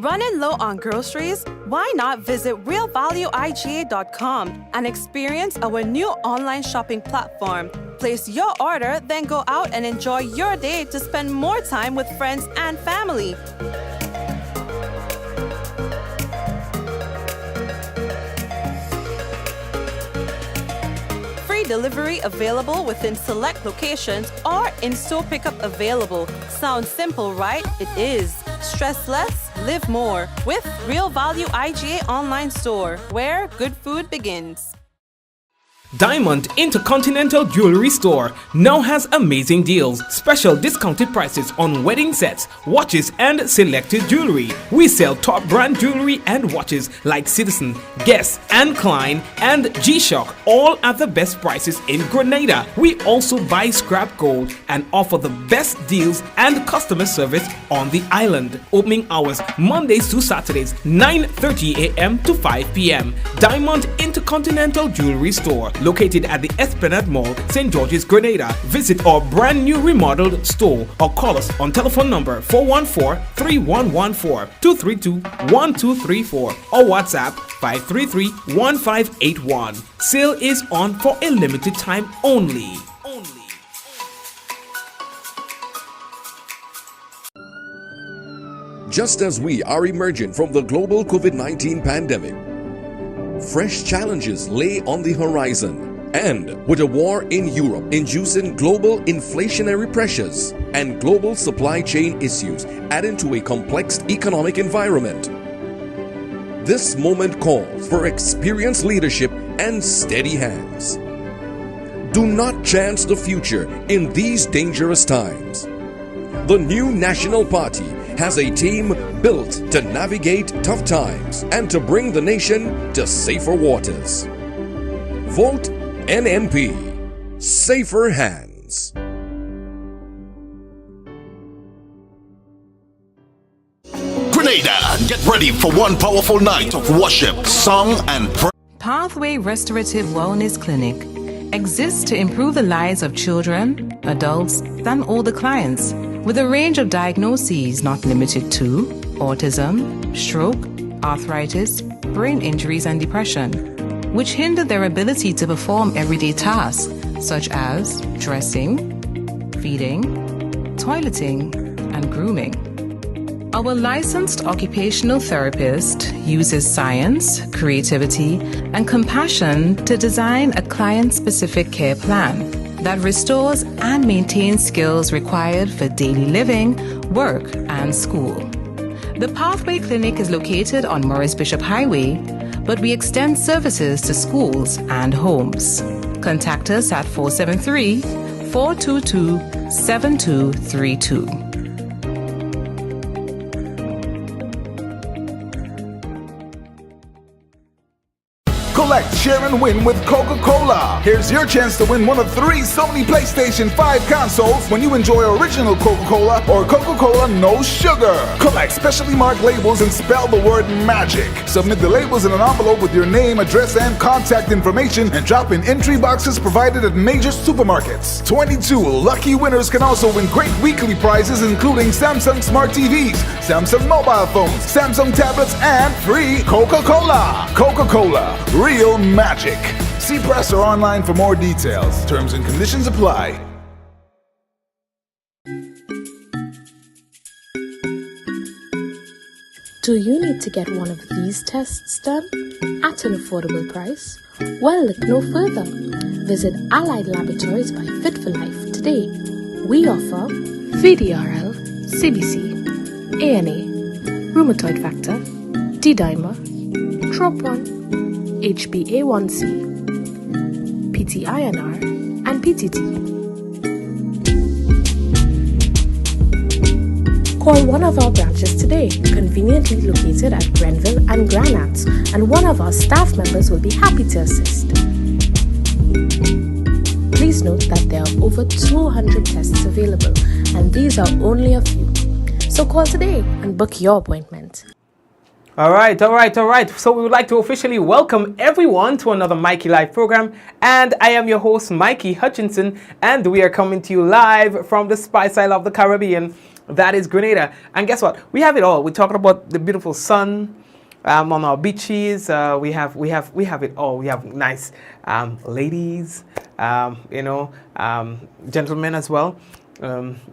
Running low on groceries? Why not visit realvalueiga.com and experience our new online shopping platform? Place your order, then go out and enjoy your day to spend more time with friends and family. Free delivery available within select locations or in-store pickup available. Sounds simple, right? It is. Stress less, live more with Real Value IGA online store, where good food begins. Diamond Intercontinental Jewelry Store now has amazing deals, special discounted prices on wedding sets, watches and selected jewelry. We sell top brand jewelry and watches like Citizen, Guess and Klein and G-Shock, all at the best prices in Grenada. We also buy scrap gold and offer the best deals and customer service on the island. Opening hours Mondays to Saturdays 9:30 a.m. to 5 p.m. Diamond Intercontinental Jewelry Store, located at the Esplanade Mall, St. George's, Grenada. Visit our brand new remodeled store or call us on telephone number 414-3114, 232-1234 or WhatsApp 533-1581. Sale is on for a limited time only. Just as we are emerging from the global COVID-19 pandemic, fresh challenges lay on the horizon. And with a war in Europe inducing global inflationary pressures and global supply chain issues adding to a complex economic environment, this moment calls for experienced leadership and steady hands. Do not chance the future in these dangerous times. The new National Party has a team built to navigate tough times and to bring the nation to safer waters. Vote NNP. Safer hands. Grenada, get ready for one powerful night of worship, song and prayer. Pathway Restorative Wellness Clinic exists to improve the lives of children, adults, and older clients with a range of diagnoses not limited to autism, stroke, arthritis, brain injuries, and depression, which hinder their ability to perform everyday tasks such as dressing, feeding, toileting, and grooming. Our licensed occupational therapist uses science, creativity, and compassion to design a client-specific care plan that restores and maintains skills required for daily living, work, and school. The Pathway Clinic is located on Morris Bishop Highway, but we extend services to schools and homes. Contact us at 473-422-7232. Collect, share, and win with Coca-Cola. Here's your chance to win one of 3 Sony PlayStation 5 consoles when you enjoy original Coca-Cola or Coca-Cola No Sugar. Collect specially marked labels and spell the word MAGIC. Submit the labels in an envelope with your name, address, and contact information and drop in entry boxes provided at major supermarkets. 22 lucky winners can also win great weekly prizes including Samsung Smart TVs, Samsung mobile phones, Samsung tablets, and free Coca-Cola. Coca-Cola. Real magic. See press or online for more details. Terms and conditions apply. Do you need to get one of these tests done at an affordable price? Well, look no further. Visit Allied Laboratories by Fit for Life today. We offer VDRL, CBC, ANA, rheumatoid factor, D-dimer, TROP1, HbA1c, PT-INR, and PTT. Call one of our branches today, conveniently located at Grenville and Granats, and one of our staff members will be happy to assist. Please note that there are over 200 tests available, and these are only a few. So call today and book your appointment. All right. So we would like to officially welcome everyone to another Mikey Live program. And I am your host, Mikey Hutchinson, and we are coming to you live from the Spice Isle of the Caribbean. That is Grenada. And guess what? We have it all. We're talking about the beautiful sun on our beaches. We have it all. We have nice ladies, gentlemen as well.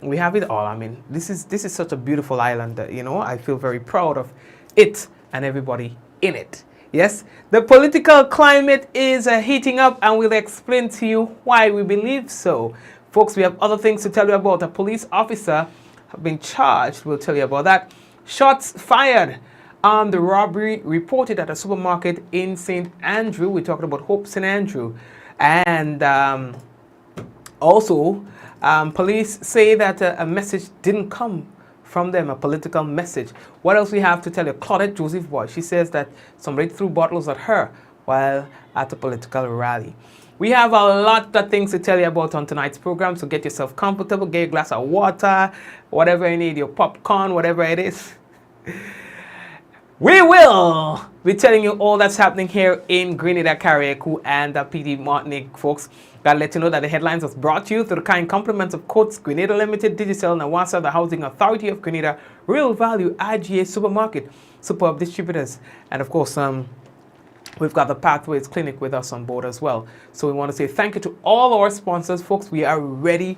We have it all. I mean, this is such a beautiful island that, I feel very proud of it and everybody in it. Yes, the political climate is heating up, and we'll explain to you why we believe so. Folks, we have other things to tell you about. A police officer have been charged. We'll tell you about that. Shots fired on the robbery reported at a supermarket in St. Andrew. We're talking about Hope St. Andrew. And also, police say that a message didn't come from them, a political message. What else we have to tell you? Claudette Joseph Boy, she says that somebody threw bottles at her while at a political rally. We have a lot of things to tell you about on tonight's program, so get yourself comfortable, get a glass of water, whatever you need, your popcorn, whatever it is. We will be telling you all that's happening here in Grenada, Carriacou, and PD Martinique, folks. Gotta let you know that the headlines was brought to you through the kind compliments of Coates, Grenada Limited, Digicel, Nawasa, the Housing Authority of Grenada, Real Value, IGA Supermarket, Superb Distributors, and of course, we've got the Pathways Clinic with us on board as well. So we want to say thank you to all our sponsors, folks. We are ready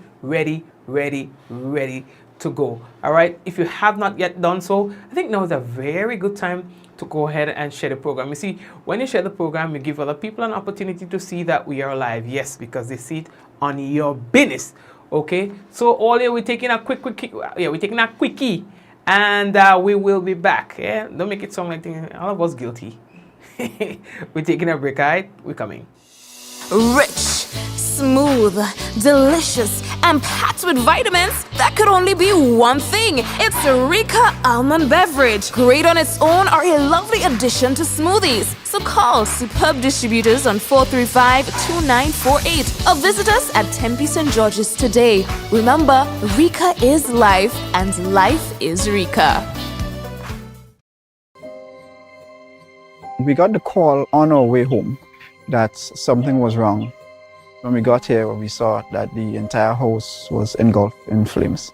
to go. All right. If you have not yet done so, I think now is a very good time to go ahead and share the program. You see, when you share the program, you give other people an opportunity to see that we are live. Yes, because they see it on your business. Okay. So all here we're taking a quickie, and we will be back. Yeah. Don't make it sound like all of us guilty. We're taking a break, alright? We're coming. Rich, smooth, delicious, and packed with vitamins that could only be one thing. It's a Rika almond beverage. Great on its own or a lovely addition to smoothies. So call Superb Distributors on 435-2948 or visit us at Tempe St. George's today. Remember, Rika is life and life is Rika. We got the call on our way home that something was wrong. When we got here, we saw that the entire house was engulfed in flames.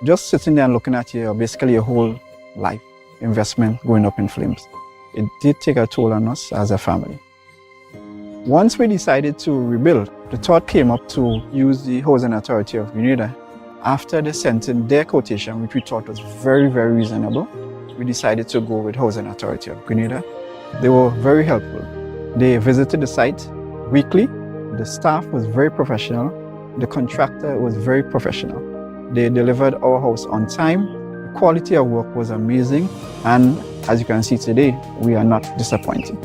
Just sitting there and looking at here, basically a whole life investment going up in flames. It did take a toll on us as a family. Once we decided to rebuild, the thought came up to use the Housing Authority of Grenada. After they sent in their quotation, which we thought was very, very reasonable, we decided to go with Housing Authority of Grenada. They were very helpful. They visited the site weekly. The staff was very professional. The contractor was very professional. They delivered our house on time. The quality of work was amazing. And as you can see today, we are not disappointed.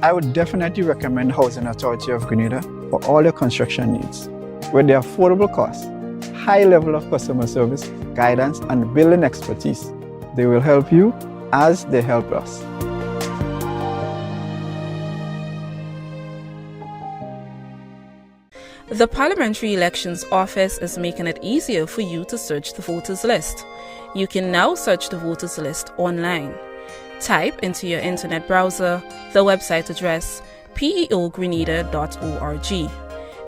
I would definitely recommend Housing Authority of Grenada for all your construction needs. With their affordable costs, high level of customer service, guidance, and building expertise, they will help you as they help us. The Parliamentary Elections Office is making it easier for you to search the voters list. You can now search the voters list online. Type into your internet browser the website address peogrenada.org.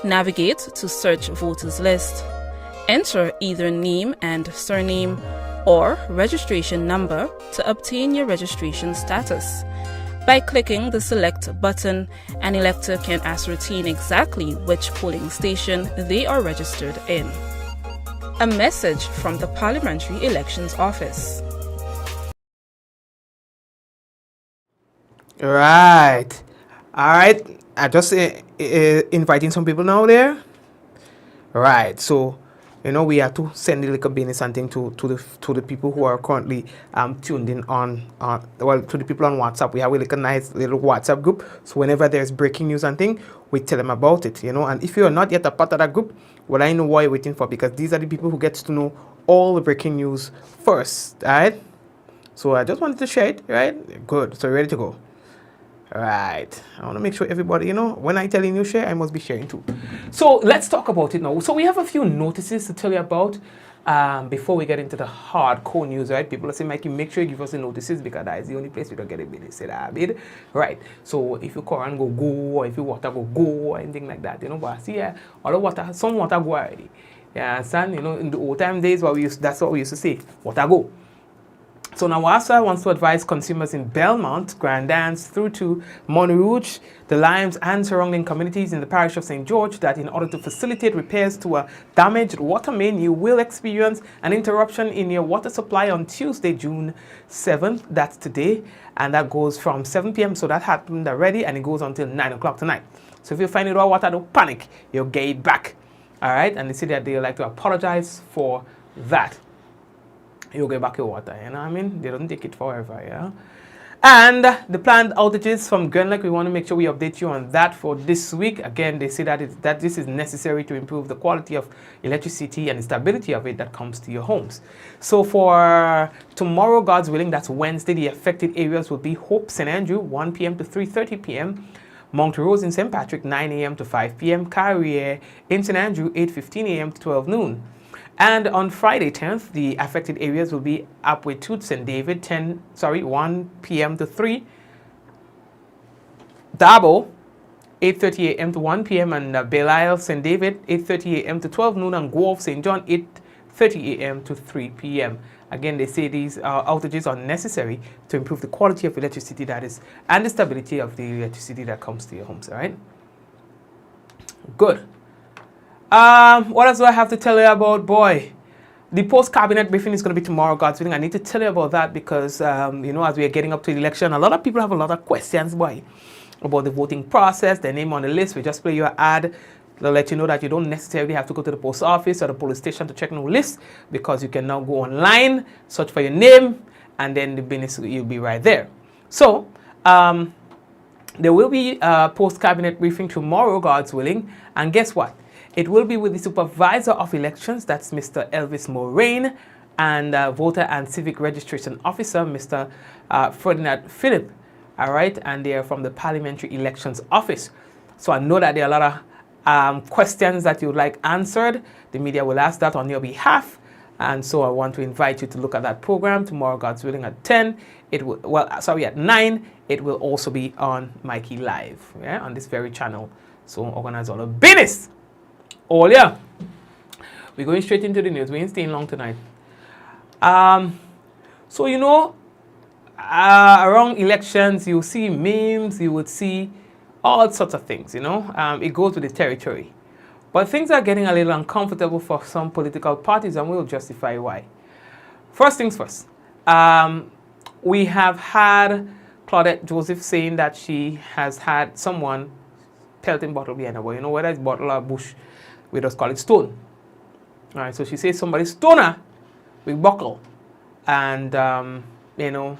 Navigate to search voters list. Enter either name and surname or registration number to obtain your registration status. By clicking the select button, an elector can ascertain exactly which polling station they are registered in. A message from the Parliamentary Elections Office. Right. All right. I just inviting some people now there. Right. So, we have to send the little business and thing to the people who are currently tuned in to the people on WhatsApp. We have a nice little WhatsApp group. So whenever there's breaking news and thing, we tell them about it, And if you are not yet a part of that group, well, I know what you're waiting for, because these are the people who gets to know all the breaking news first, all right? So I just wanted to share it, right? Good. So you're ready to go. Right. I want to make sure everybody, when I tell you share, I must be sharing too. So let's talk about it now. So we have a few notices to tell you about before we get into the hardcore news, right? People are saying, Mikey, make sure you give us the notices, because that is the only place we don't get a business. Right. So if you Koran go, or if you water go, or anything like that, but see, all the water, some water go already. Yeah, understand? You know, in the old time days, that's what we used to say. Water go. So Nawasa wants to advise consumers in Belmont, Grand Anse, through to Montrouge, the Limes, and surrounding communities in the parish of St. George that in order to facilitate repairs to a damaged water main, you will experience an interruption in your water supply on Tuesday, June 7th. That's today. And that goes from 7 p.m. So that happened already, and it goes until 9 o'clock tonight. So if you find it raw water, don't panic. You'll get it back. All right? And they say that they like to apologize for that. You'll get back your water, you know what I mean? They don't take it forever, yeah? And the planned outages from Grenlec, we want to make sure we update you on that for this week. Again, they say that this is necessary to improve the quality of electricity and the stability of it that comes to your homes. So for tomorrow, God's willing, that's Wednesday, the affected areas will be Hope, St. Andrew, 1 p.m. to 3:30 p.m., Mount Rose in St. Patrick, 9 a.m. to 5 p.m., Carrier in St. Andrew, 8:15 a.m. to 12 noon. And on Friday 10th, the affected areas will be Upward Tooth, St. David, 1 p.m. to 3. Dabo, 8:30 a.m. to 1 p.m. and Belial, St. David, 8:30 a.m. to 12 noon, and Guelph, St. John, 8:30 a.m. to 3 p.m. Again, they say these outages are necessary to improve the quality of electricity and the stability of the electricity that comes to your homes, all right? Good. What else do I have to tell you about? Boy, the post-cabinet briefing is going to be tomorrow, God's willing. I need to tell you about that because, you know, as we are getting up to the election, a lot of people have a lot of questions, boy, about the voting process, their name on the list. We just play your ad. They'll let you know that you don't necessarily have to go to the post office or the police station to check no list because you can now go online, search for your name, and then the business, you'll be right there. So, there will be a post-cabinet briefing tomorrow, God's willing. And guess what? It will be with the Supervisor of Elections, that's Mr. Elvis Moraine, and Voter and Civic Registration Officer, Mr. Ferdinand Philip, all right? And they are from the Parliamentary Elections Office. So I know that there are a lot of questions that you would like answered. The media will ask that on your behalf. And so I want to invite you to look at that program tomorrow, God's willing, at 10. At 9. It will also be on Mikey Live, yeah, on this very channel. So organize all the business. Oh yeah, we're going straight into the news. We ain't staying long tonight. So you know, around elections, you see memes, you would see all sorts of things. You know, it goes with the territory. But things are getting a little uncomfortable for some political parties, and we'll justify why. First things first. We have had Claudette Joseph saying that she has had someone pelting bottle behind her. Well, you know, whether it's bottle or bush, we just call it stone. All right, so she says somebody stone her with buckle. And, you know,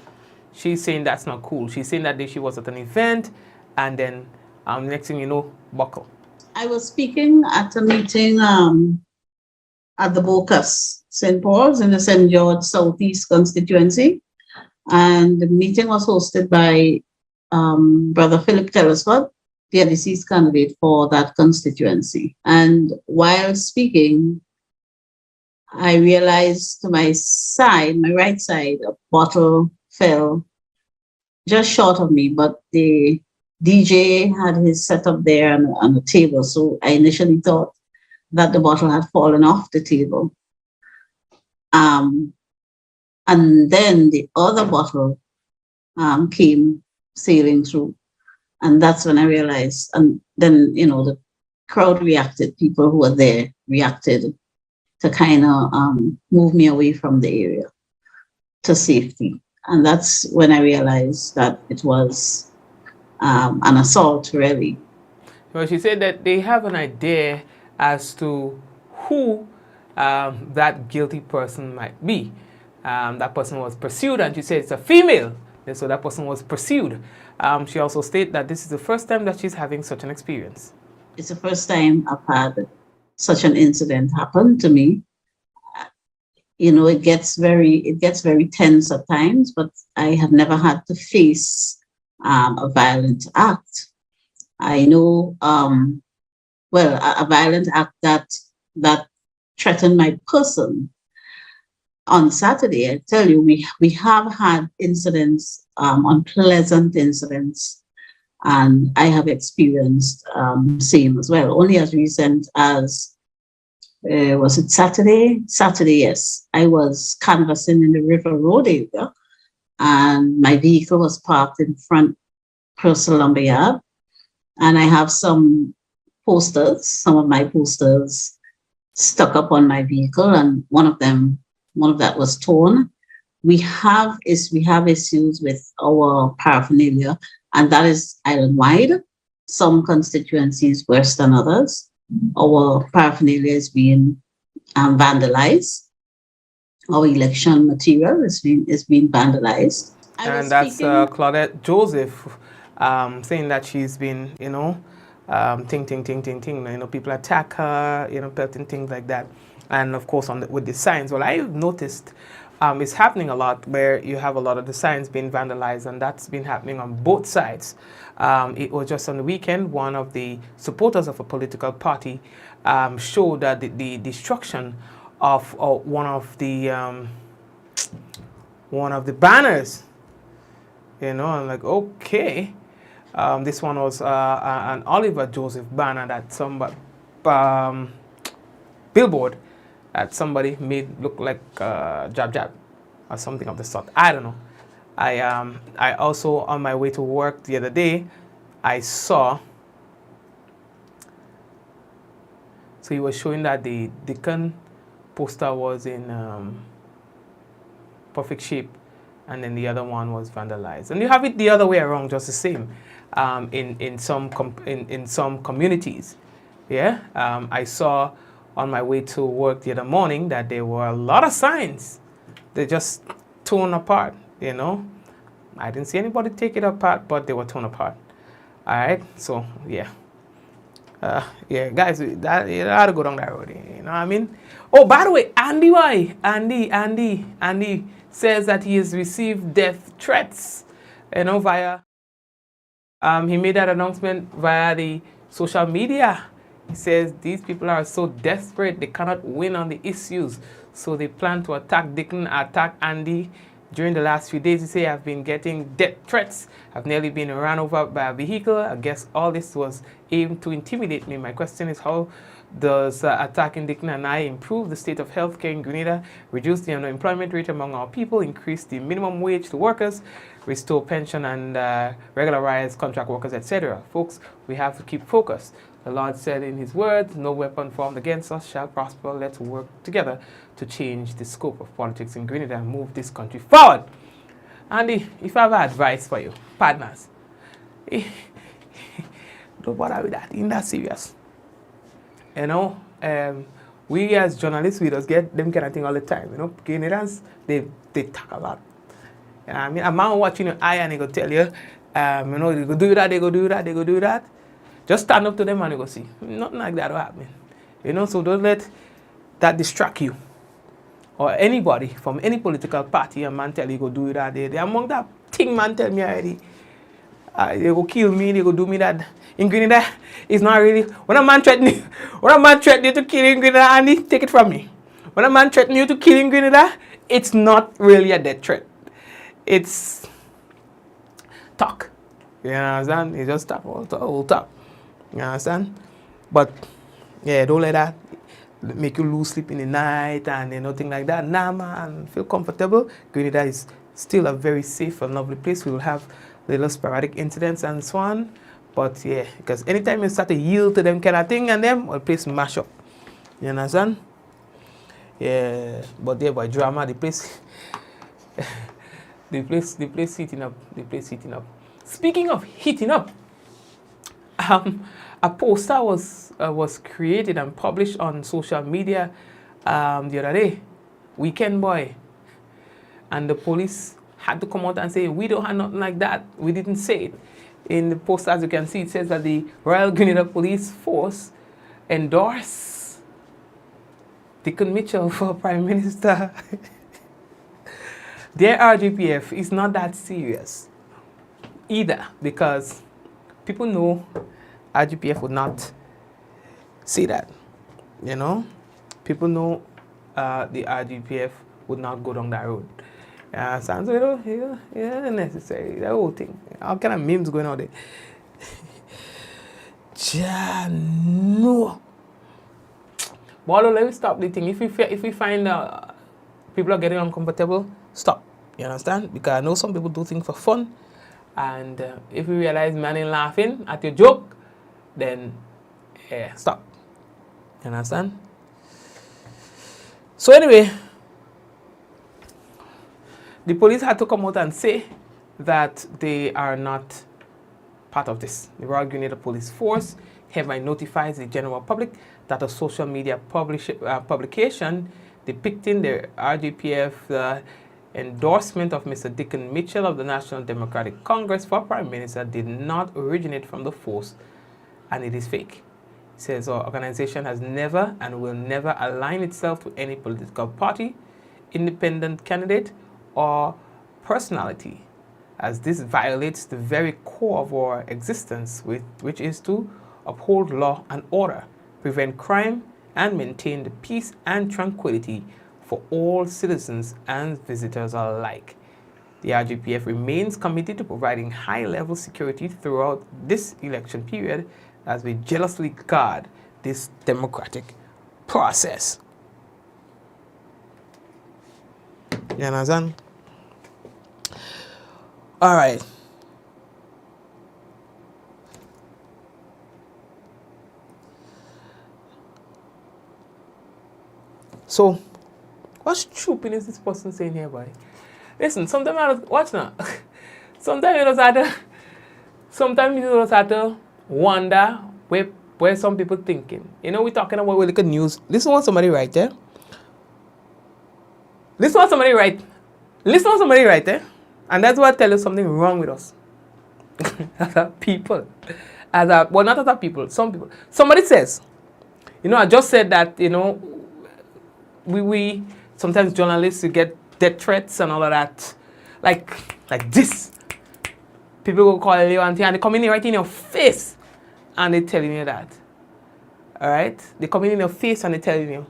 she's saying that's not cool. She's saying that day she was at an event, and then next thing you know, buckle. I was speaking at a meeting at the Bocas, St. Paul's in the St. George Southeast constituency. And the meeting was hosted by Brother Philip Telesford, the deceased candidate for that constituency. And while speaking, I realized to my side, my right side, a bottle fell just short of me, but the DJ had his setup there on the table. So I initially thought that the bottle had fallen off the table. And then the other bottle came sailing through. And that's when I realized, and then, you know, the crowd reacted, people who were there reacted to kind of move me away from the area to safety. And that's when I realized that it was an assault, really. Well, she said that they have an idea as to who that guilty person might be. That person was pursued, and she said it's a female. And so that person was pursued. She also stated that this is the first time that she's having such an experience. It's the first time I've had such an incident happen to me. You know, it gets very tense at times, but I have never had to face a violent act. I know, a violent act that threatened my person. On Saturday, I tell you, we have had incidents, unpleasant incidents, and I have experienced same as well. Only as recent as was it Saturday? Saturday, yes. I was canvassing in the River Road area, and my vehicle was parked in front Purcell Lumberyard, and I have some posters, some of my posters stuck up on my vehicle, and one of that was torn. We have issues with our paraphernalia, and that is island-wide. Some constituencies worse than others. Our paraphernalia is being vandalized. Our election material is being vandalized. And that's Claudette Joseph saying that she's been, ting. People attack her, pelting things like that. And of course, with the signs, well, I've noticed it's happening a lot where you have a lot of the signs being vandalized, and that's been happening on both sides. It was just on the weekend, one of the supporters of a political party showed that the destruction of one of the banners. I'm like, okay. This one was an Oliver Joseph banner that somebody billboard that somebody made look like jab or something of the sort. I don't know. I also, on my way to work the other day, I saw. So he was showing that the Deacon poster was in perfect shape, and then the other one was vandalized. And you have it the other way around, just the same, in some communities. Yeah, I saw on my way to work the other morning that there were a lot of signs. They just torn apart. I didn't see anybody take it apart, but they were torn apart. All right, so yeah. Guys, that you ought to go down that road. You know what I mean? Oh, by the way, Andy says that he has received death threats, via. He made that announcement via the social media. He says these people are so desperate they cannot win on the issues, so they plan to attack Dickon, attack Andy. During the last few days, he says, I've been getting death threats. I've nearly been run over by a vehicle. I guess all this was aimed to intimidate me. My question is, how does attacking Dickon and I improve the state of healthcare in Grenada, reduce the unemployment rate among our people, increase the minimum wage to workers, restore pension and regularize contract workers, etc.? Folks, we have to keep focused. The Lord said in his words, no weapon formed against us shall prosper. Let's work together to change the scope of politics in Grenada and move this country forward. Andy, if I have advice for you, partners, don't bother with that. Ain't that serious. We as journalists, we just get them kind of thing all the time. Grenadians, they talk a lot. I mean, a man watching your eye and he go tell you, they go do that, they go do that, they go do that. Just stand up to them and you go see. Nothing like that will happen. So don't let that distract you. Or anybody from any political party, a man tell you go do that. They among that thing man tell me already. They go kill me, they go do me that. In Grenada, it's not really. When a man threaten you to kill in Grenada, Andy, take it from me. When a man threaten you to kill in Grenada, it's not really a death threat. It's talk. You understand? It's just talk, all talk. You understand? But yeah, don't let that make you lose sleep in the night and nothing like that. Nah, man, feel comfortable. Grenada is still a very safe and lovely place. We will have little sporadic incidents and so on. But yeah, because anytime you start to yield to them kind of thing and them, the place mash up. You understand? Yeah, but yeah, by drama, the place heating up. The place heating up. Speaking of heating up, a poster was created and published on social media the other day, Weekend Boy, and the police had to come out and say, we don't have nothing like that. We didn't say it. In the poster, as you can see, it says that the Royal Grenada Police Force endorsed Dickon Mitchell for Prime Minister. Their RGPF is not that serious either, because people know RGPF would not say that. People know the RGPF would not go down that road. Sounds necessary. That whole thing. All kind of memes going on there. No. But let me stop the thing. If we find people are getting uncomfortable, stop. You understand? Because I know some people do things for fun, and if you realize man ain't laughing at your joke, then stop. You understand? So anyway, the police had to come out and say that they are not part of this. The Royal Grenada Police Force hereby notifies the general public that a social media publication depicting the RGPF endorsement of Mr. Dickon Mitchell of the National Democratic Congress for Prime Minister did not originate from the force, and it is fake. It says our organization has never and will never align itself to any political party, independent candidate, or personality, as this violates the very core of our existence, which is to uphold law and order, prevent crime, and maintain the peace and tranquility for all citizens and visitors alike. The RGPF remains committed to providing high-level security throughout this election period as we jealously guard this democratic process. You understand? All right. So, what stupid is this person saying here, boy? Listen, sometimes I don't, watch now. Sometimes you just have to wonder where some people thinking. You know, we're talking about we look at news. Listen what somebody write there. Listen what somebody write there. And that's what tells you something wrong with us. As a people. Well, not as a people, some people. Somebody says, you know, I just said that, you know, we sometimes journalists you get death threats and all of that. Like this. People will call you and they come in right in your face and they're telling you that. Alright? They come in your face and they're telling you,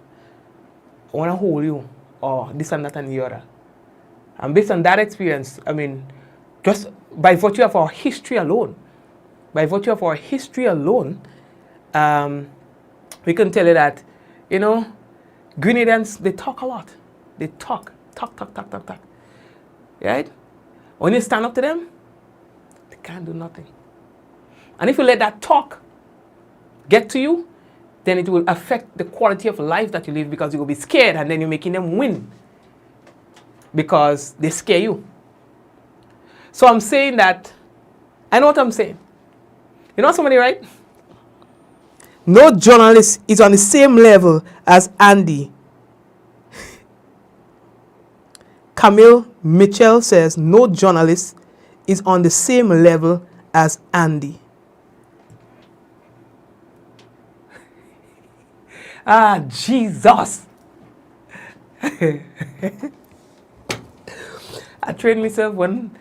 I want to hold you, or this and that and the other. And based on that experience, I mean, just by virtue of our history alone, we can tell you that, you know, Grenadians, they talk a lot. They talk. Right? When you stand up to them, they can't do nothing. And if you let that talk get to you, then it will affect the quality of life that you live, because you will be scared and then you're making them win because they scare you. So I'm saying that, I know what I'm saying. You know somebody, right? No journalist is on the same level as Andy. Camille Mitchell says no journalist is on the same level as Andy. Jesus. I trained myself when,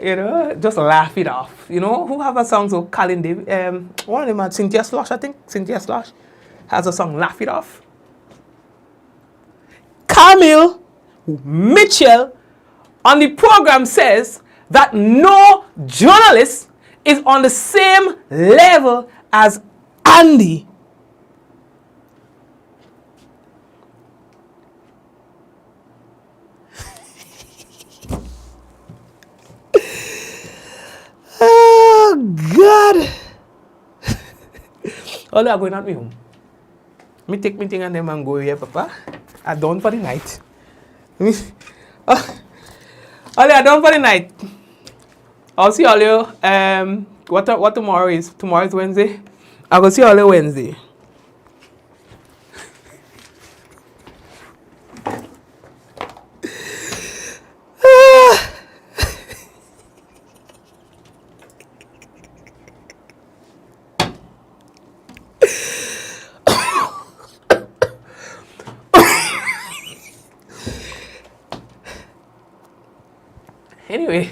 you know, just laugh it off. You know, who have a song so Colin David, one of them had Cynthia Slosh, I think. Cynthia Slosh has a song, Laugh It Off. Camille Mitchell on the program says that no journalist is on the same level as Andy. Oh, God. Oh, they are going at me home. Me take me thing and them and go here, Papa. I'm done for the night. They are done for the night. I'll see all you. What tomorrow is? Tomorrow is Wednesday. I will see all you Wednesday. Anyway,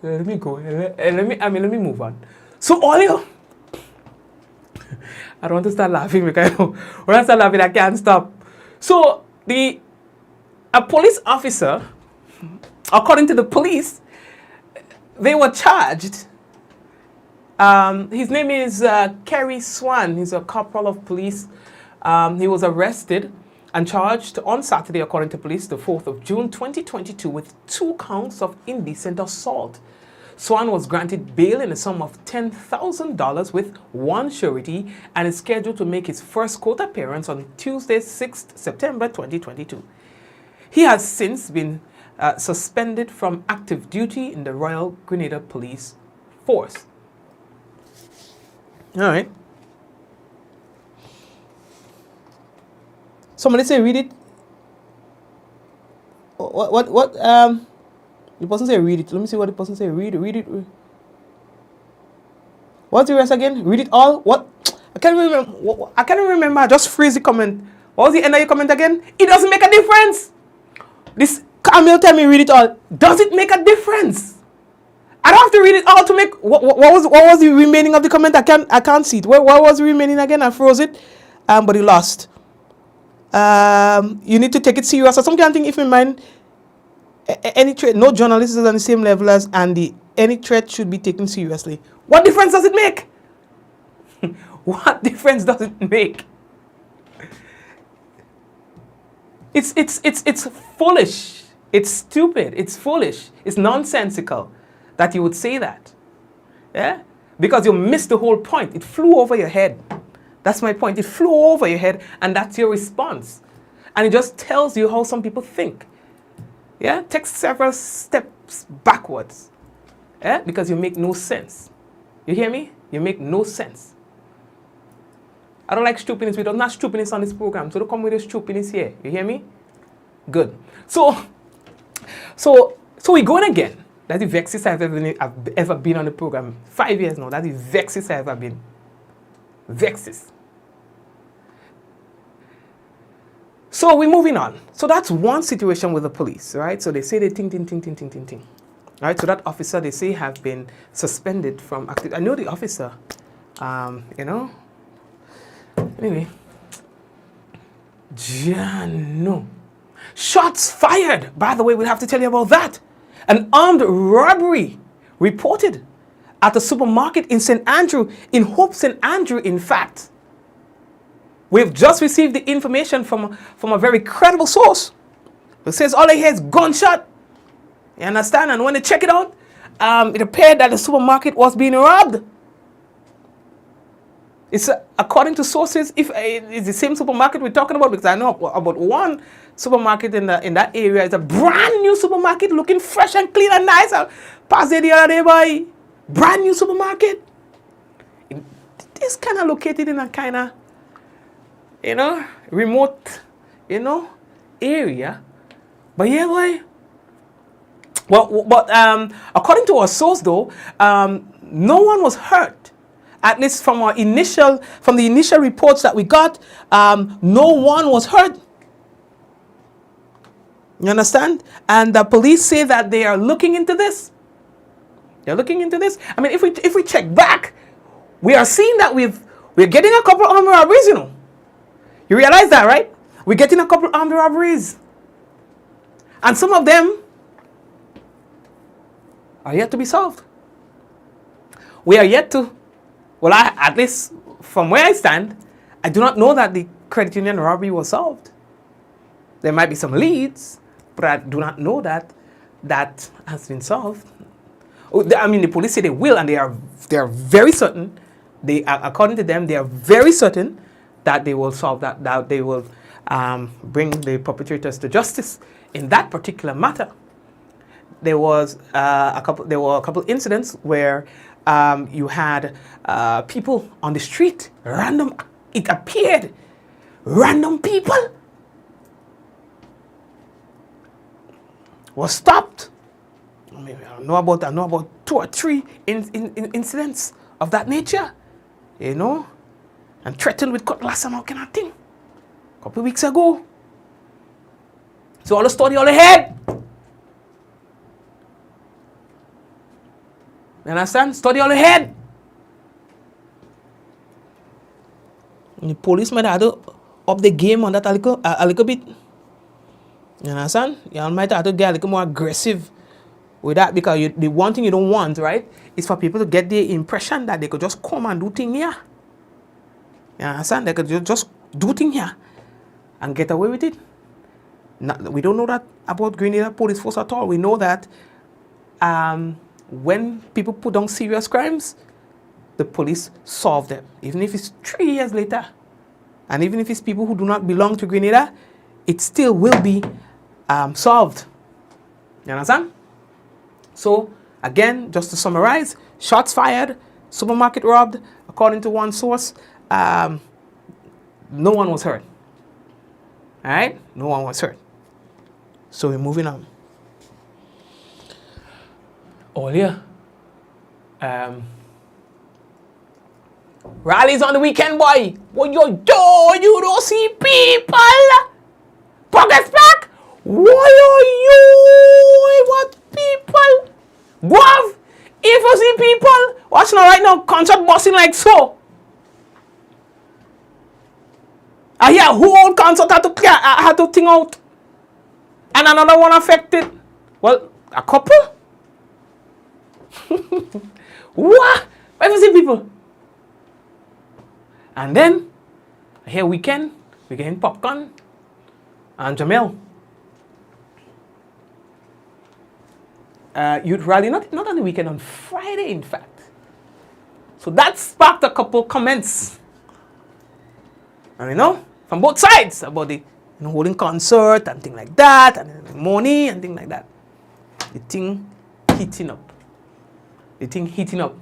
let me go. Let me move on. So all you, I don't want to start laughing because when I start laughing, I can't stop. So a police officer, according to the police, they were charged. His name is Kerry Swan. He's a corporal of police He was arrested and charged on Saturday, according to police, the 4th of June 2022, with 2 counts of indecent assault. Swan was granted bail in a sum of $10,000 with 1 surety and is scheduled to make his first court appearance on Tuesday, 6th September 2022. He has since been suspended from active duty in the Royal Grenada Police Force. All right. Somebody say read it. What the person say read it. Let me see what the person say. Read it. What's the rest again? Read it all. What? I can't remember. I just freeze the comment. What was the end of your comment again? It doesn't make a difference. This Camille tell me read it all. Does it make a difference? I don't have to read it all to make. What was the remaining of the comment? I can't see it. What was the remaining again? I froze it. But you lost. You need to take it serious. Or some kind of thing. If in mind, any threat, no journalist is on the same level as Andy. Any threat should be taken seriously. What difference does it make? What difference does it make? It's foolish. It's stupid. It's foolish. It's nonsensical that you would say that. Yeah? Because you missed the whole point. It flew over your head. That's my point. It flew over your head, and that's your response. And it just tells you how some people think. Yeah? Take several steps backwards. Yeah? Because you make no sense. You hear me? You make no sense. I don't like stupidness. We don't have stupidness on this program. So don't come with the stupidness here. You hear me? Good. So we're going again. That's the vexest I've ever been on the program. 5 years now. That's the vexest I've ever been. Vexes. So we're moving on. So that's one situation with the police, right? So they say they ting. Right? So that officer, they say, have been suspended from active. I know the officer, Anyway. Jano. Shots fired. By the way, we'll have to tell you about that. An armed robbery reported at a supermarket in St. Andrew, in Hope St. Andrew, in fact. We've just received the information from a very credible source. It says all I hear is gunshot. You understand? And when they check it out, it appeared that the supermarket was being robbed. It's according to sources, if it's the same supermarket we're talking about, because I know about one supermarket in that area. It's a brand new supermarket, looking fresh and clean and nice. I passed there the other day, boy. Brand new supermarket. It's kind of located in a kind of, remote, area. But yeah, boy. Well, but according to our source, though, no one was hurt. At least from the initial reports that we got, no one was hurt. You understand? And the police say that they are looking into this. They're looking into this. I mean, if we check back, we are seeing that we're getting a couple of armed robberies. You realize that, right? We're getting a couple of armed robberies, and some of them are yet to be solved. We are yet to. Well, at least from where I stand, I do not know that the credit union robbery was solved. There might be some leads, but I do not know that has been solved. I mean, the police say they will, and they are very certain. According to them, they are very certain that they will solve that they will bring the perpetrators to justice in that particular matter. There were a couple incidents where you had people on the street, it appeared, random people were stopped. I know about 2 or 3 incidents of that nature, and threatened with cutlass and all kind of thing. A couple of weeks ago. So all the story all ahead. You understand? Study all ahead. The police might have to up the game on that a little bit. You understand? You might have to get a little more aggressive with that, because the one thing you don't want, right, is for people to get the impression that they could just come and do things here. You understand? They could just do thing here and get away with it. We don't know that about Grenada police force at all. We know that when people put on serious crimes, the police solve them, even if it's 3 years later. And even if it's people who do not belong to Grenada, it still will be solved. You understand? So, again, just to summarize, shots fired, supermarket robbed, according to one source, no one was hurt. All right? No one was hurt. So we're moving on. Earlier, rallies on the weekend, boy. What you do? You don't see people. Progress back. What you? What people? Guav. If you see people watching right now, concert busting like so. I hear whole concert had to clear, had to thing out. And another one affected. Well, a couple. What? Where you see people? And then, here weekend, we're getting popcorn and Jamel. Youth rally, not on the weekend, on Friday, in fact. So that sparked a couple comments. And you know, from both sides about the holding concert and things like that, and money and things like that. The thing heating up. The thing heating up.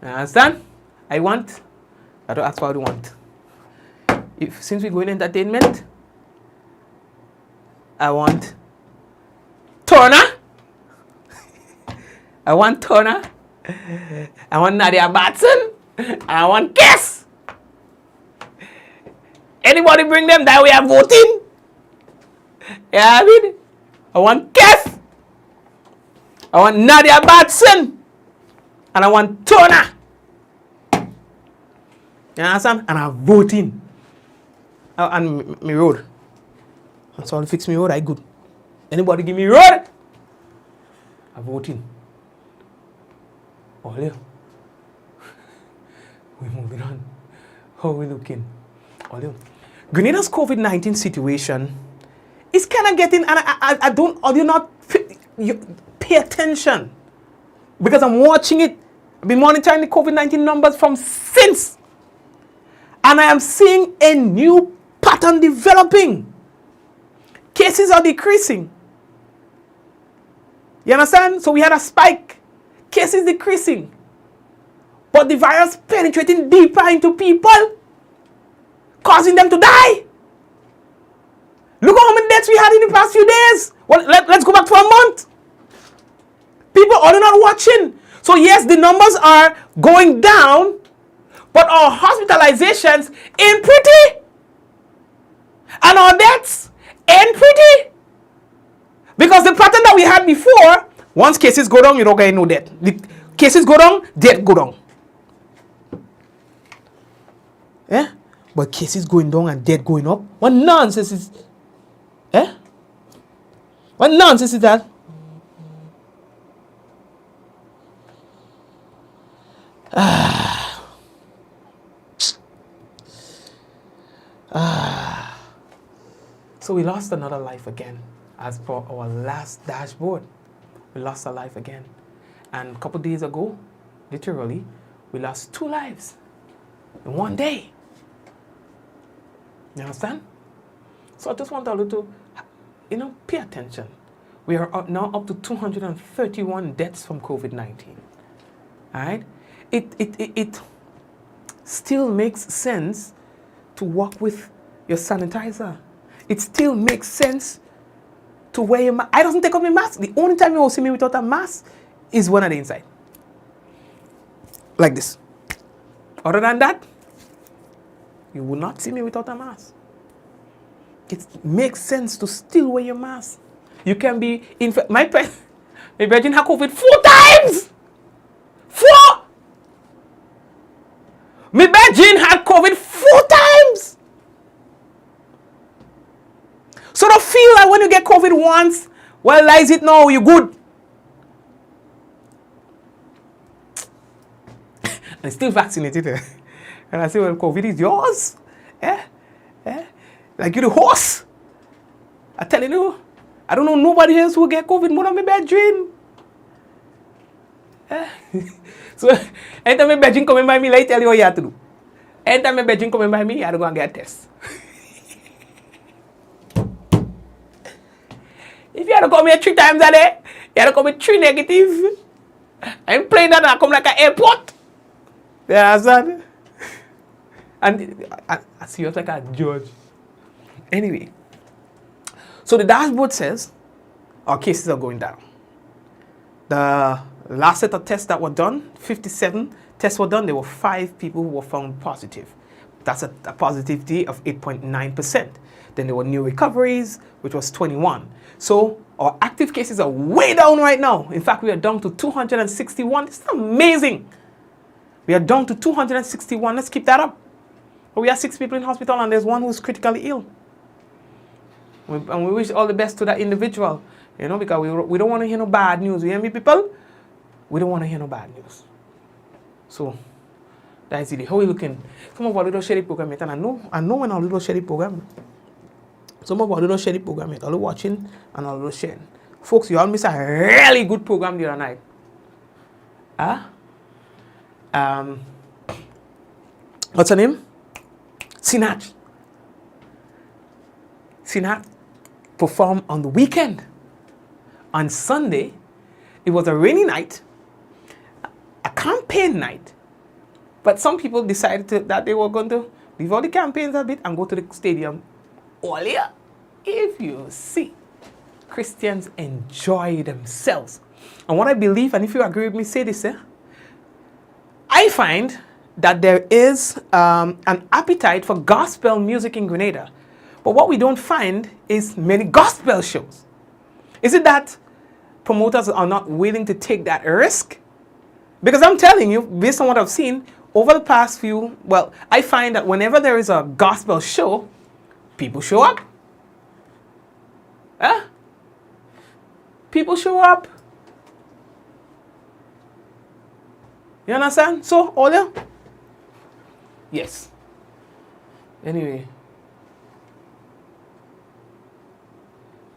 You understand? I don't ask what I want. Since we go in entertainment, I want Turner. I want Turner. I want Nadia Batson. And I want Kess. Anybody bring them that we are voting? Yeah, I mean, I want Kess. I want Nadia Batson. And I want Turner. You understand? And I'm voting. And me road. And so I'll fix me road, I good. Anybody give me road? I'm voting. Oh, yeah. We're moving on. How are we looking? Oh, yeah. Grenada's COVID-19 situation is kind of getting, and I don't, or you not pay attention. Because I'm watching it. I've been monitoring the COVID-19 numbers from since. And I am seeing a new pattern developing. Cases are decreasing. You understand? So we had a spike. Cases decreasing. But the virus penetrating deeper into people, causing them to die. Look at how many deaths we had in the past few days. Well, let's go back for a month. People are not watching. So yes, the numbers are going down, but our hospitalizations ain't pretty. And our deaths ain't pretty. Because the pattern that we had before, once cases go down, you don't get no death. The cases go down, death go down. Yeah? But cases going down and death going up? What nonsense is... Eh? What nonsense is that? So we lost another life again. As per our last dashboard, we lost a life again. And a couple days ago, literally, we lost 2 lives in one day. You understand? So I just want all to, pay attention. We are now up to 231 deaths from COVID-19. All right? It still makes sense to walk with your sanitizer. It still makes sense to wear your mask. I don't take off my mask. The only time you will see me without a mask is when I'm inside. Like this. Other than that, you will not see me without a mask. It makes sense to still wear your mask. You can be my virgin had COVID 4 times. 4. My virgin had COVID 4 times. So don't feel like when you get COVID once, well, lies it now, you're good. I'm still vaccinated. And I say, well, COVID is yours. Eh? Like you the horse. I'm telling you, I don't know nobody else who get COVID more than my bedroom. So, anytime my bedroom coming by me, I tell you what you have to do. Anytime my bedroom coming by me, you have to go and get a test. If you have to come here 3 times a day, you have to come with 3 negative. I'm playing that and I come like an airport. You understand? And I see you like a judge. Anyway, so the dashboard says our cases are going down. The last set of tests that were done, 57 tests were done. There were 5 people who were found positive. That's a positivity of 8.9%. Then there were new recoveries, which was 21. So our active cases are way down right now. In fact, we are down to 261. This is amazing. We are down to 261. Let's keep that up. But we have 6 people in hospital and there's 1 who's critically ill. And we wish all the best to that individual, you know, because we don't want to hear no bad news. You hear me, people? We don't want to hear no bad news. So that's it. How are we looking? Some of our little shady program, and I know when our little shady program. Some of our little shady program, all watching and all little sharing. Folks, you all missed a really good program the other night. What's her name? Sinat performed on the weekend. On Sunday, it was a rainy night, a campaign night. But some people decided that they were going to leave all the campaigns a bit and go to the stadium earlier. If you see, Christians enjoy themselves. And what I believe, and if you agree with me, say this, I find that there is an appetite for gospel music in Grenada. But what we don't find is many gospel shows. Is it that promoters are not willing to take that risk? Because I'm telling you, based on what I've seen, over the past few, well, I find that whenever there is a gospel show, people show up. People show up. You understand? So, Olia? Yes. Anyway.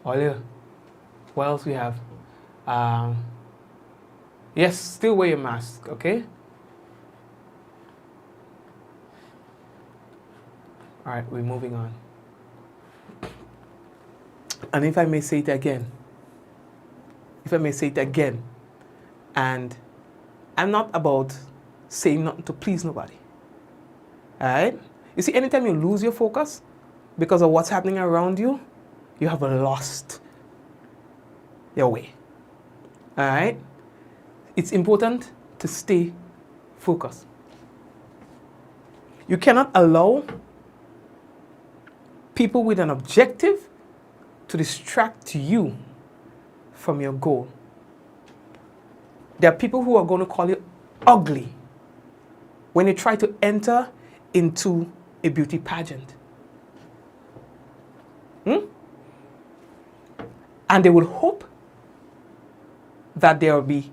Olia, what else we have? Yes, still wear your mask, okay? All right, we're moving on. And if I may say it again, and I'm not about saying nothing to please nobody. All right? You see, anytime you lose your focus because of what's happening around you, you have lost your way. All right? It's important to stay focused. You cannot allow people with an objective to distract you from your goal. There are people who are going to call you ugly when you try to enter into a beauty pageant. And they will hope that there will be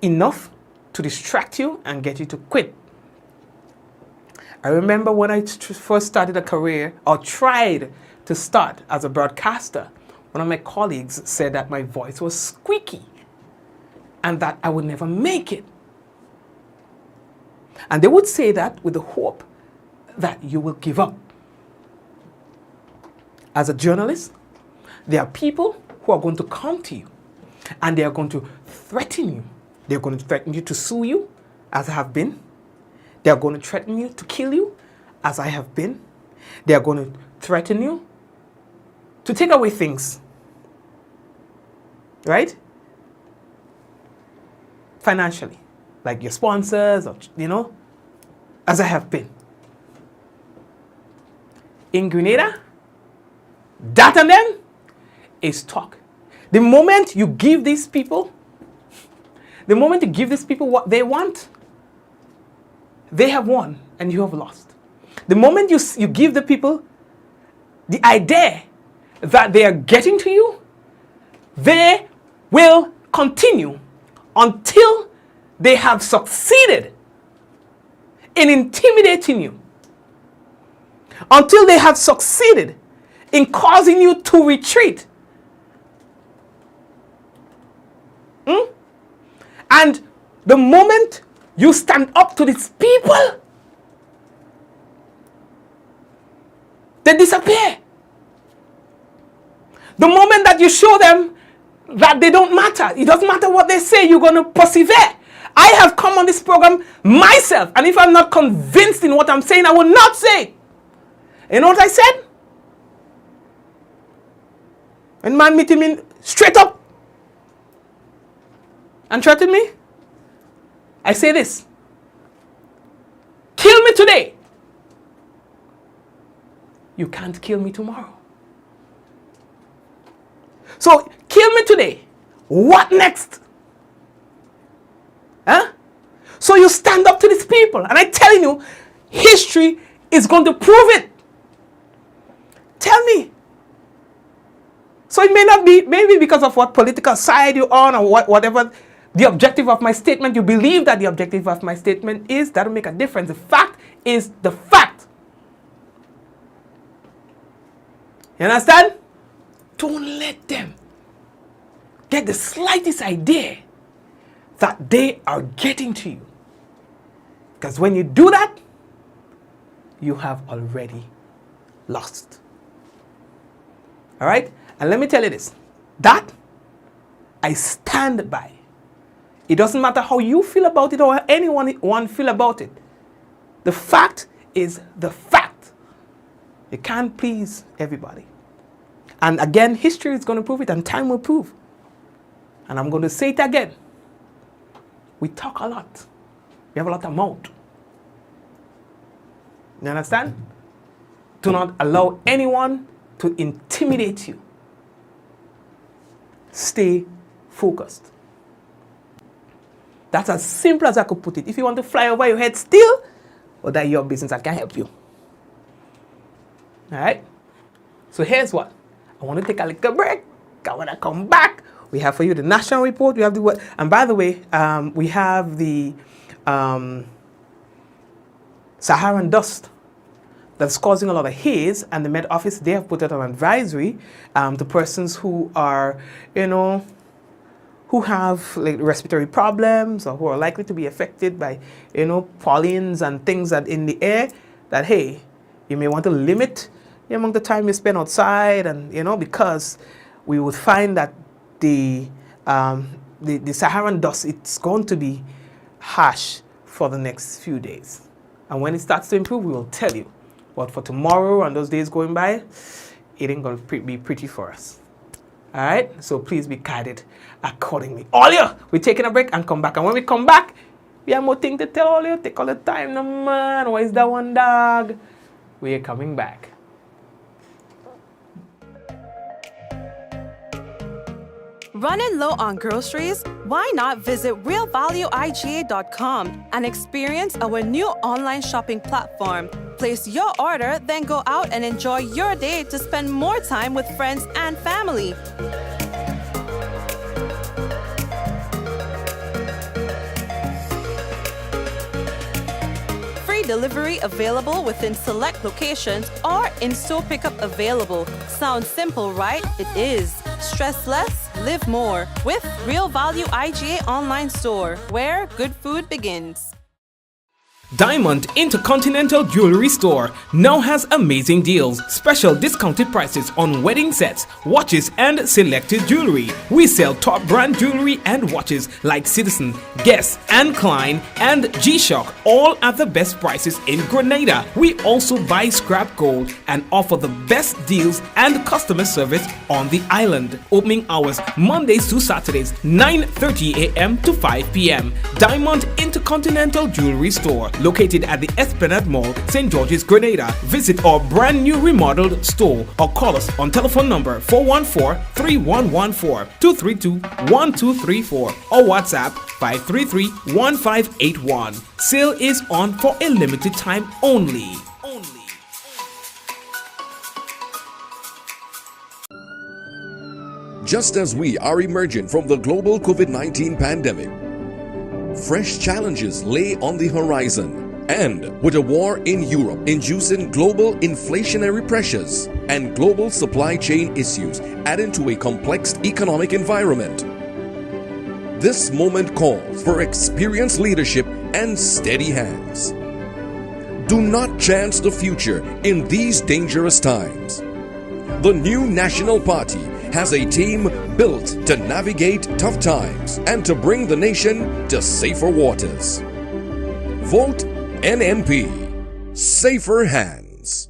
enough to distract you and get you to quit. I remember when I first started a career, or tried to start as a broadcaster, one of my colleagues said that my voice was squeaky and that I would never make it. And they would say that with the hope that you will give up. As a journalist, there are people who are going to come to you and they are going to threaten you. They're going to threaten you to sue you, as I have been. They are going to threaten you to kill you, as I have been. They are going to threaten you to take away things. Right? Financially. Like your sponsors, or, as I have been. In Grenada, that and them is talk. The moment you give these people what they want, they have won and you have lost. The moment you give the people the idea that they are getting to you, they will continue until they have succeeded in intimidating you. Until they have succeeded in causing you to retreat. And the moment you stand up to these people, they disappear. The moment that you show them that they don't matter, it doesn't matter what they say, you're going to persevere. I have come on this program myself, and if I'm not convinced in what I'm saying, I will not say. You know what I said? When man meeting me straight up and threaten me, I say this: kill me today, you can't kill me tomorrow. So kill me today, what next? Huh? So you stand up to these people, and I'm telling you, history is going to prove it. Tell me. So it may not be, maybe because of what political side you're on, or whatever the objective of my statement, you believe that the objective of my statement is, that will make a difference. The fact is the fact. You understand? Don't let them get the slightest idea that they are getting to you. Because when you do that, you have already lost. All right? And let me tell you this, that I stand by. It doesn't matter how you feel about it or anyone feel about it. The fact is the fact. You can't please everybody. And again, history is going to prove it, and time will prove. And I'm going to say it again. We talk a lot. We have a lot of mouth. You understand? Do not allow anyone to intimidate you. Stay focused. That's as simple as I could put it. If you want to fly over your head still, well, that's your business. I can't help you. All right? So here's what. I want to take a little break. I want to come back. We have for you the national report. We have the, and by the way, we have the Saharan dust that's causing a lot of haze, and the Met Office, they have put out an advisory to persons who are, who have like respiratory problems, or who are likely to be affected by, pollens and things that in the air, that, hey, you may want to limit the amount of time you spend outside, and, because we would find that the Saharan dust, it's going to be harsh for the next few days. And when it starts to improve, we will tell you. But for tomorrow and those days going by, it ain't going to be pretty for us. All right? So please be guided accordingly. All you, we're taking a break and come back. And when we come back, we have more things to tell all you. Take all the time, no man. Why is that one dog? We are coming back. Running low on groceries? Why not visit realvalueiga.com and experience our new online shopping platform? Place your order, then go out and enjoy your day to spend more time with friends and family. Free delivery available within select locations, or in-store pickup available. Sounds simple, right? It is. Stress less, live more with Real Value IGA online store, where good food begins. Diamond Intercontinental Jewelry Store now has amazing deals, special discounted prices on wedding sets, watches, and selected jewelry. We sell top brand jewelry and watches like Citizen, Guess, and Klein, and G-Shock, all at the best prices in Grenada. We also buy scrap gold and offer the best deals and customer service on the island. Opening hours Mondays to Saturdays, 9:30 a.m. to 5 p.m. Diamond Intercontinental Jewelry Store, located at the Esplanade Mall, St. George's, Grenada. Visit our brand new remodeled store or call us on telephone number 414-3114, 232-1234 or WhatsApp 533-1581. Sale is on for a limited time only. Just as we are emerging from the global COVID-19 pandemic, fresh challenges lay on the horizon, And with a war in Europe inducing global inflationary pressures and global supply chain issues adding to a complex economic environment, this moment calls for experienced leadership and steady hands. Do not chance the future in these dangerous times. The new National Party has a team built to navigate tough times and to bring the nation to safer waters. Vote NNP. Safer hands.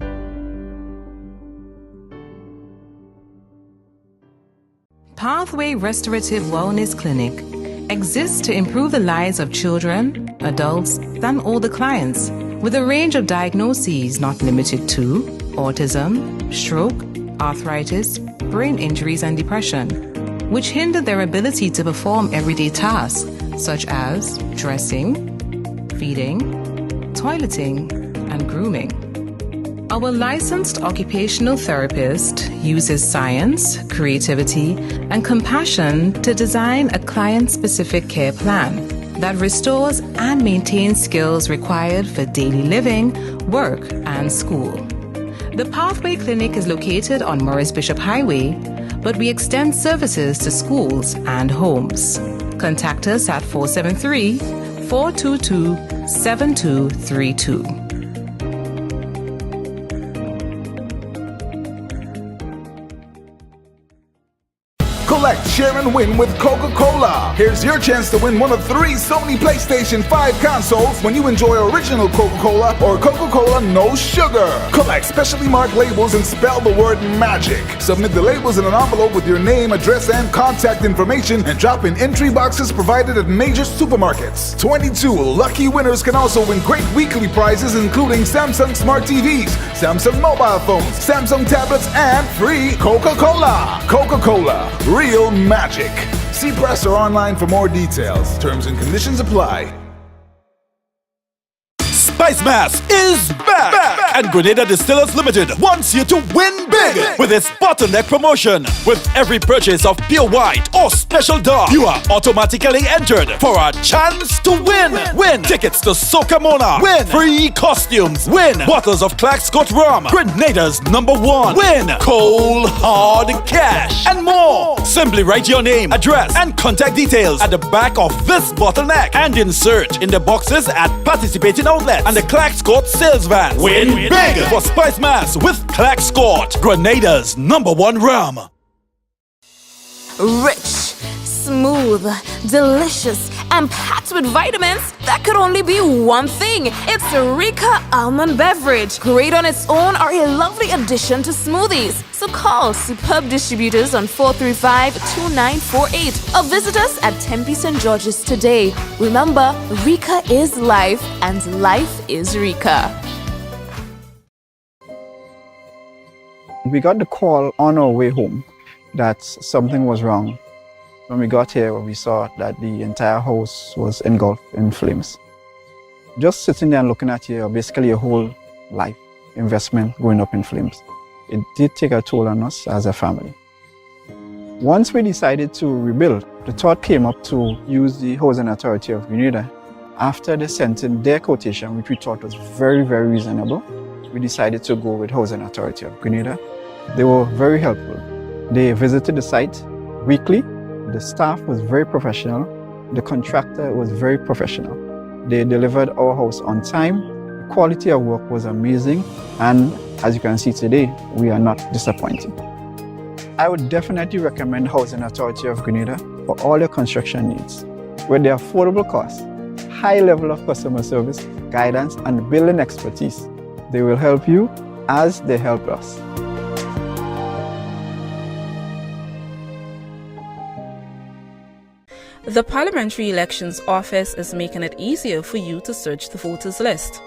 Pathway Restorative Wellness Clinic exists to improve the lives of children, adults, and all the clients with a range of diagnoses not limited to autism, stroke, arthritis, brain injuries, and depression, which hinder their ability to perform everyday tasks such as dressing, feeding, toileting, and grooming. Our licensed occupational therapist uses science, creativity, and compassion to design a client-specific care plan that restores and maintains skills required for daily living, work, and school. The Pathway Clinic is located on Morris Bishop Highway, but we extend services to schools and homes. Contact us at 473-422-7232. Collect, share, and win with Coca-Cola. Here's your chance to win one of 3 Sony PlayStation 5 consoles when you enjoy original Coca-Cola or Coca-Cola No Sugar. Collect specially marked labels and spell the word MAGIC. Submit the labels in an envelope with your name, address, and contact information and drop in entry boxes provided at major supermarkets. 22 lucky winners can also win great weekly prizes including Samsung Smart TVs, Samsung mobile phones, Samsung tablets, and free Coca-Cola. Coca-Cola. Real magic. See press or online for more details. Terms and conditions apply. Spice Mass is back! And Grenada Distillers Limited wants you to win big with its bottleneck promotion. With every purchase of pure white or special dark, you are automatically entered for a chance to win. Win tickets to Soca Mona. Win free costumes. Win bottles of Clack Scott Rum, Grenada's #1. Win cold hard cash and more. Simply write your name, address, and contact details at the back of this bottleneck and insert in the boxes at participating outlets and the Clack Scott sales van. Win big for Spice Mass with Clack Scott, Grenada's #1 rum. Rich, smooth, delicious, and packed with vitamins that could only be one thing. It's Rika Almond Beverage. Great on its own or a lovely addition to smoothies. So call Superb Distributors on 435-2948 or visit us at Tempe St. George's today. Remember, Rika is life and life is Rika. We got the call on our way home that something was wrong. When we got here, we saw that the entire house was engulfed in flames. Just sitting there and looking at you, basically your whole life investment going up in flames. It did take a toll on us as a family. Once we decided to rebuild, the thought came up to use the Housing Authority of Grenada. After they sent in their quotation, which we thought was very, very reasonable, we decided to go with Housing Authority of Grenada. They were very helpful. They visited the site weekly. The staff was very professional. The contractor was very professional. They delivered our house on time. The quality of work was amazing. And as you can see today, we are not disappointed. I would definitely recommend Housing Authority of Grenada for all your construction needs. With their affordable costs, high level of customer service, guidance, and building expertise, they will help you as they help us. The Parliamentary Elections Office is making it easier for you to search the voters list.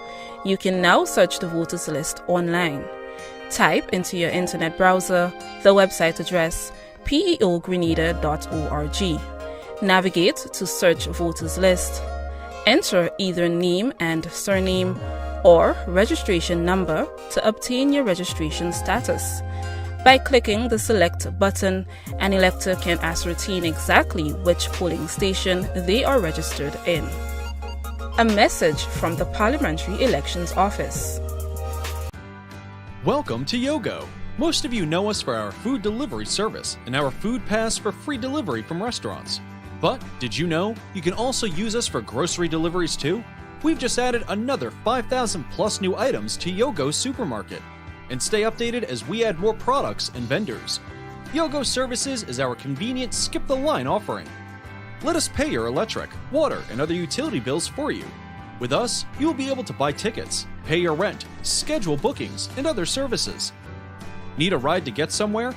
You can now search the voters list online. Type into your internet browser the website address peogrenada.org. Navigate to search voters list. Enter either name and surname or registration number to obtain your registration status. By clicking the select button, an elector can ascertain exactly which polling station they are registered in. A message from the Parliamentary Elections Office. Welcome to Yogo. Most of you know us for our food delivery service and our food pass for free delivery from restaurants. But did you know you can also use us for grocery deliveries too? We've just added another 5,000 plus new items to Yogo's supermarket. And stay updated as we add more products and vendors. Yogo Services is our convenient skip the line offering. Let us pay your electric, water, and other utility bills for you. With us, you will be able to buy tickets, pay your rent, schedule bookings, and other services. Need a ride to get somewhere?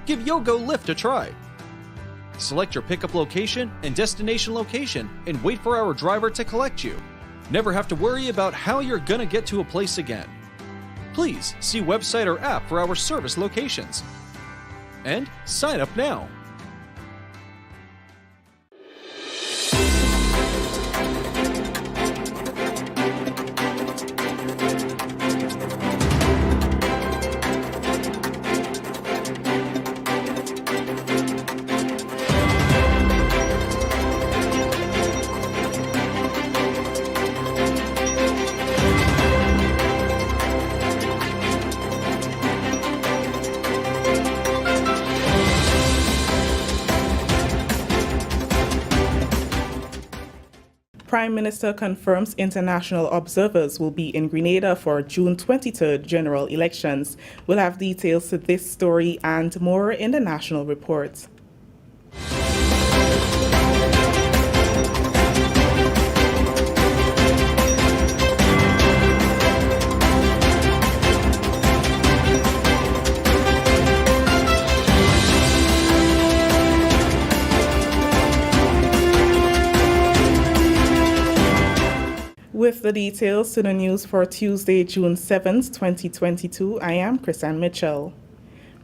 Give Yogo Lyft a try. Select your pickup location and destination location and wait for our driver to collect you. Never have to worry about how you're gonna get to a place again. Please see website or app for our service locations. And sign up now. Prime Minister confirms international observers will be in Grenada for June 23rd general elections. We'll have details to this story and more in the national report. With the details to the news for Tuesday, June 7th, 2022, I am Chrisanne Mitchell.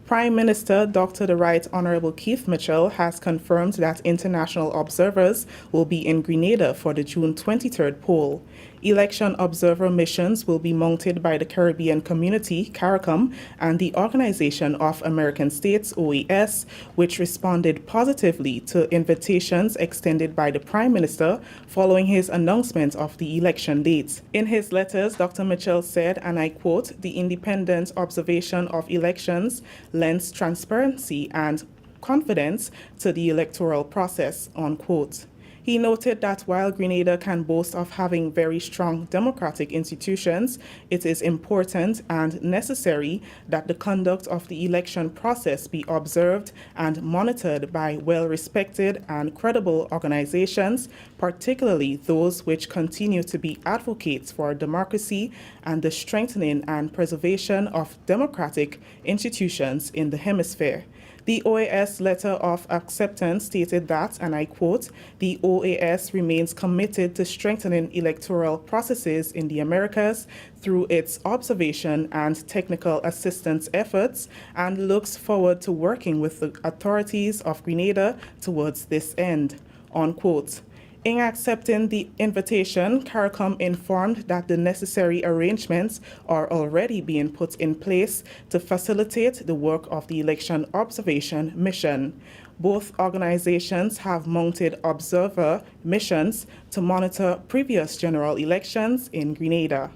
Prime Minister Dr. The Right Honourable Keith Mitchell has confirmed that international observers will be in Grenada for the June 23rd poll. Election observer missions will be mounted by the Caribbean Community, CARICOM, and the Organization of American States, OAS, which responded positively to invitations extended by the Prime Minister following his announcement of the election dates. In his letters, Dr. Mitchell said, and I quote, "The independent observation of elections lends transparency and confidence to the electoral process," unquote. He noted that while Grenada can boast of having very strong democratic institutions, it is important and necessary that the conduct of the election process be observed and monitored by well-respected and credible organizations, particularly those which continue to be advocates for democracy and the strengthening and preservation of democratic institutions in the hemisphere. The OAS letter of acceptance stated that, and I quote, "The OAS remains committed to strengthening electoral processes in the Americas through its observation and technical assistance efforts and looks forward to working with the authorities of Grenada towards this end," unquote. In accepting the invitation, CARICOM informed that the necessary arrangements are already being put in place to facilitate the work of the election observation mission. Both organizations have mounted observer missions to monitor previous general elections in Grenada.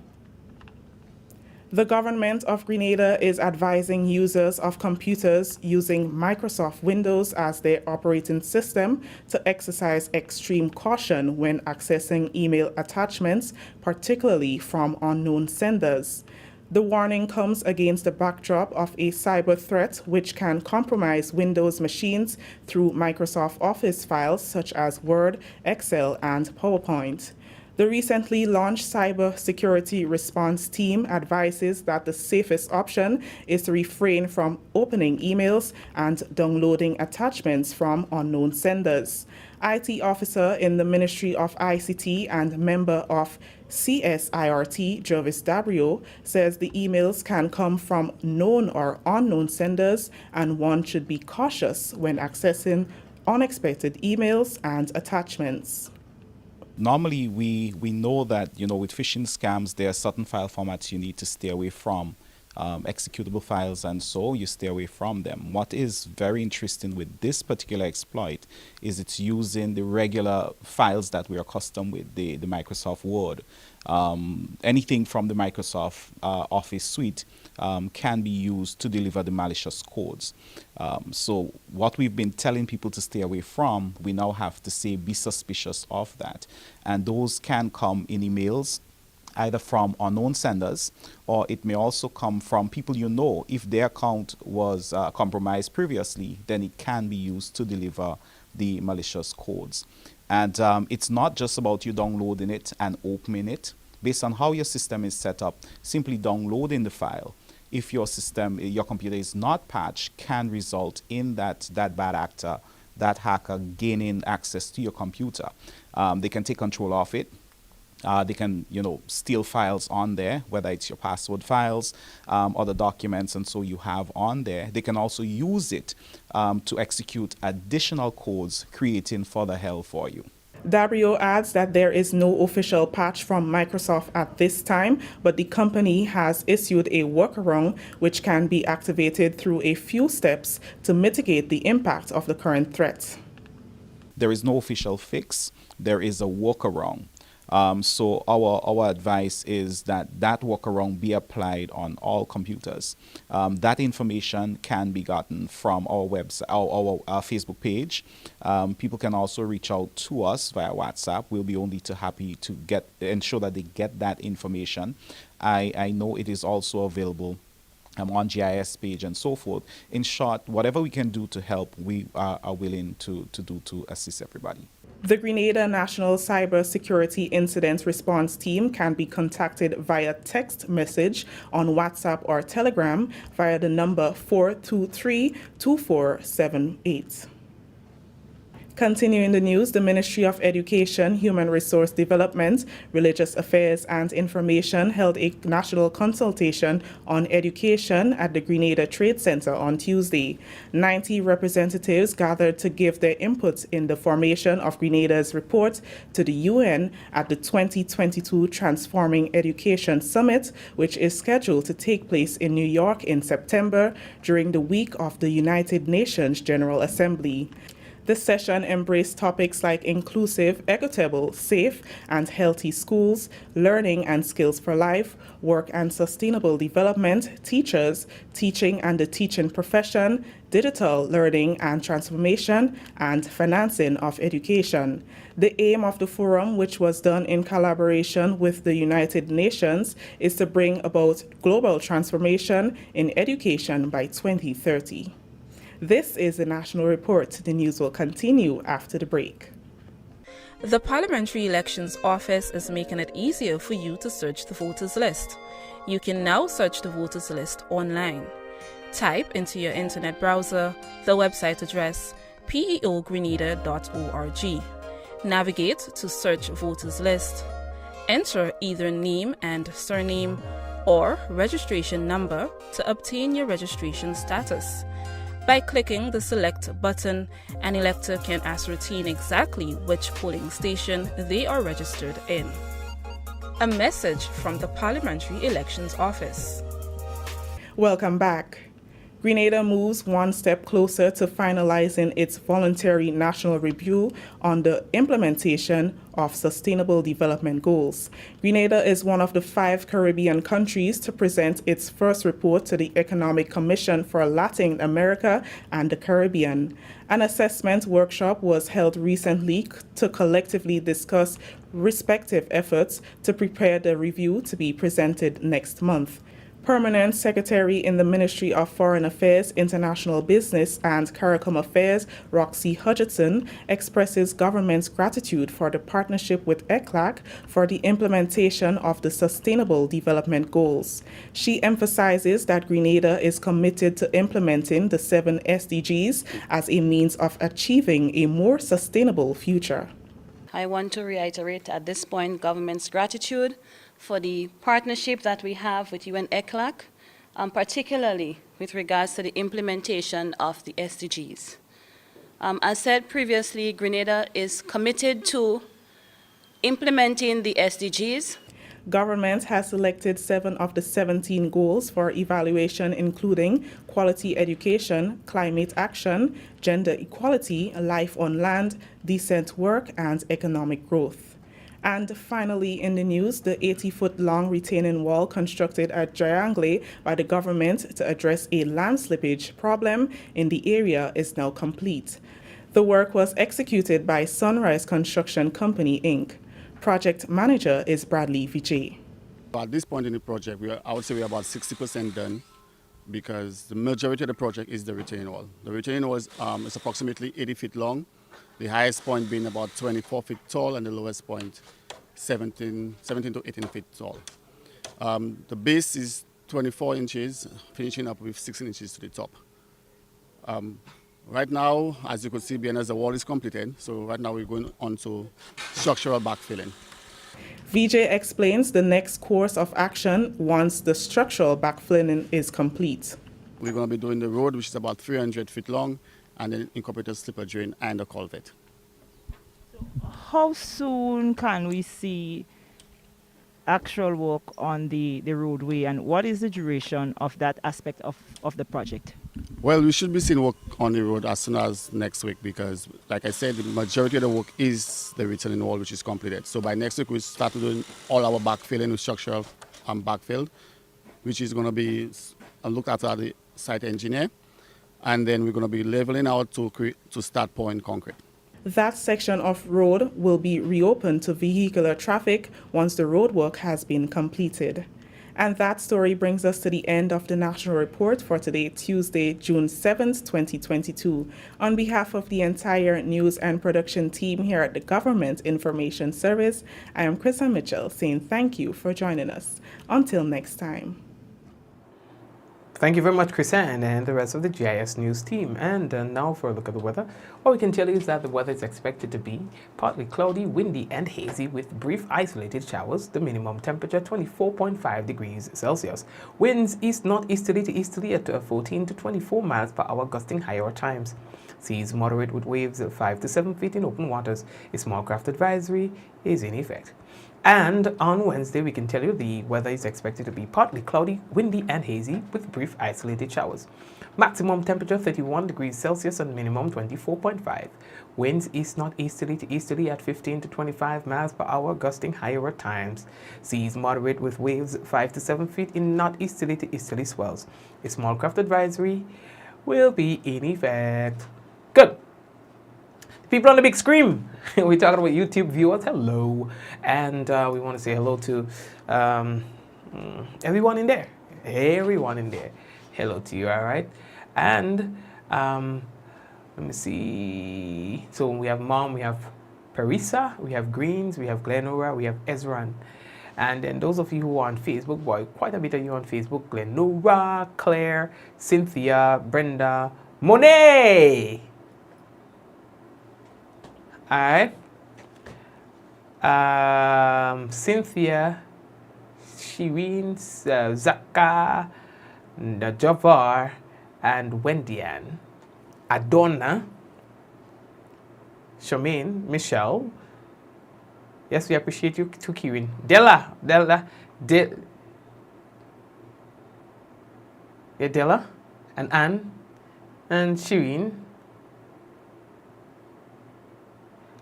The government of Grenada is advising users of computers using Microsoft Windows as their operating system to exercise extreme caution when accessing email attachments, particularly from unknown senders. The warning comes against the backdrop of a cyber threat which can compromise Windows machines through Microsoft Office files such as Word, Excel, and PowerPoint. The recently launched Cybersecurity Response Team advises that the safest option is to refrain from opening emails and downloading attachments from unknown senders. IT officer in the Ministry of ICT and member of CSIRT, Jervis Dabrio, says the emails can come from known or unknown senders and one should be cautious when accessing unexpected emails and attachments. Normally, we know that, with phishing scams, there are certain file formats you need to stay away from. executable files, and so you stay away from them. What is very interesting with this particular exploit is it's using the regular files that we are accustomed with, the Microsoft Word. Anything from the Microsoft Office suite can be used to deliver the malicious codes. So what we've been telling people to stay away from, we now have to say be suspicious of that. And those can come in emails, either from unknown senders, or it may also come from people you know. If their account was compromised previously, then it can be used to deliver the malicious codes. And it's not just about you downloading it and opening it. Based on how your system is set up, simply downloading the file, if your system, your computer is not patched, can result in that bad actor, that hacker, gaining access to your computer. They can take control of it. They can, steal files on there, whether it's your password files, other documents, and so you have on there. They can also use it to execute additional codes, creating further hell for you. Dabrio adds that there is no official patch from Microsoft at this time, but the company has issued a workaround which can be activated through a few steps to mitigate the impact of the current threat. There is no official fix. There is a workaround. So our advice is that workaround be applied on all computers. That information can be gotten from our website, our Facebook page. People can also reach out to us via WhatsApp. We'll be only too happy to ensure that they get that information. I know it is also available on GIS page and so forth. In short, whatever we can do to help, we are willing to do to assist everybody. The Grenada National Cybersecurity Incident Response Team can be contacted via text message on WhatsApp or Telegram via the number 423-2478. Continuing the news, the Ministry of Education, Human Resource Development, Religious Affairs and Information held a national consultation on education at the Grenada Trade Center on Tuesday. 90 representatives gathered to give their input in the formation of Grenada's report to the UN at the 2022 Transforming Education Summit, which is scheduled to take place in New York in September during the week of the United Nations General Assembly. This session embraced topics like inclusive, equitable, safe, and healthy schools, learning and skills for life, work and sustainable development, teachers, teaching and the teaching profession, digital learning and transformation, and financing of education. The aim of the forum, which was done in collaboration with the United Nations, is to bring about global transformation in education by 2030. This is the National Report. The news will continue after the break. The Parliamentary Elections Office is making it easier for you to search the voters list. You can now search the voters list online. Type into your internet browser the website address peogrenada.org. Navigate to search voters list. Enter either name and surname or registration number to obtain your registration status. By clicking the Select button, an elector can ascertain exactly which polling station they are registered in. A message from the Parliamentary Elections Office. Welcome back. Grenada moves one step closer to finalizing its voluntary national review on the implementation of Sustainable Development Goals. Grenada is one of the 5 Caribbean countries to present its first report to the Economic Commission for Latin America and the Caribbean. An assessment workshop was held recently to collectively discuss respective efforts to prepare the review to be presented next month. Permanent Secretary in the Ministry of Foreign Affairs, International Business and CARICOM Affairs, Roxy Hutchinson, expresses government's gratitude for the partnership with ECLAC for the implementation of the Sustainable Development Goals. She emphasizes that Grenada is committed to implementing the 7 SDGs as a means of achieving a more sustainable future. I want to reiterate at this point government's gratitude for the partnership that we have with UN ECLAC, particularly with regards to the implementation of the SDGs. As said previously, Grenada is committed to implementing the SDGs. Government has selected 7 of the 17 goals for evaluation, including quality education, climate action, gender equality, life on land, decent work, and economic growth. And finally, in the news, the 80-foot-long retaining wall constructed at Triangle by the government to address a land slippage problem in the area is now complete. The work was executed by Sunrise Construction Company, Inc. Project manager is Bradley Vijay. At this point in the project, I would say we're about 60% done because the majority of the project is the retaining wall. The retaining wall is approximately 80 feet long, the highest point being about 24 feet tall and the lowest point 17 to 18 feet tall. The base is 24 inches, finishing up with 16 inches to the top. Right now, as you could see, behind us, the wall is completed. So right now we're going on to structural backfilling. Vijay explains the next course of action once the structural backfilling is complete. We're going to be doing the road, which is about 300 feet long, and then incorporate a slipper drain and a culvert. How soon can we see actual work on the roadway, and what is the duration of that aspect of the project? Well, we should be seeing work on the road as soon as next week because, like I said, the majority of the work is the retaining wall, which is completed. So by next week, we start doing all our backfilling with structural backfill, which is going to be looked at by the site engineer. And then we're going to be leveling out to start pouring concrete. That section of road will be reopened to vehicular traffic once the road work has been completed. And that story brings us to the end of the National Report for today, Tuesday, June 7th, 2022. On behalf of the entire news and production team here at the Government Information Service, I am Krista Mitchell saying thank you for joining us. Until next time. Thank you very much, Chrisanne, and the rest of the GIS News team. And now for a look at the weather. What we can tell you is that the weather is expected to be partly cloudy, windy, and hazy with brief isolated showers. The minimum temperature 24.5 degrees Celsius. Winds east-northeasterly to easterly at 14 to 24 miles per hour, gusting higher at times. Seas moderate with waves 5 to 7 feet in open waters. A small craft advisory is in effect. And on Wednesday, we can tell you the weather is expected to be partly cloudy, windy, and hazy with brief isolated showers. Maximum temperature 31 degrees Celsius and minimum 24.5. Winds east-northeasterly to easterly at 15 to 25 miles per hour, gusting higher at times. Seas moderate with waves 5 to 7 feet in northeasterly to easterly swells. A small craft advisory will be in effect. Good. People on the big screen, we're talking about YouTube viewers, hello. And we want to say hello to everyone in there. Everyone in there. Hello to you, all right? And let me see. So we have Mom, we have Parisa, we have Greens, we have Glenora, we have Ezran. And then those of you who are on Facebook, boy, quite a bit of you on Facebook. Glenora, Claire, Cynthia, Brenda, Monet. All right. Cynthia, Shireen, Zaka, Javar, and Wendian. Adonna, Charmaine, Michelle. Yes, we appreciate you too, Kirin. Della, and Anne, and Shireen.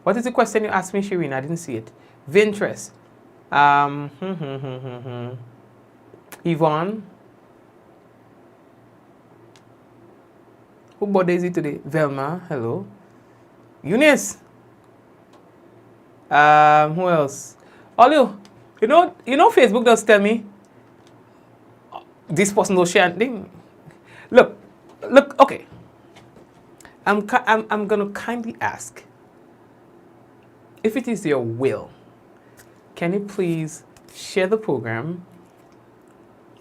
What is the question you asked me, Shireen? I didn't see it. Vintress. Yvonne. Who birthday is it today? Velma. Hello. Eunice. Who else? All you know Facebook does tell me this person will share thing. Look, okay. I'm gonna kindly ask, if it is your will, can you please share the program?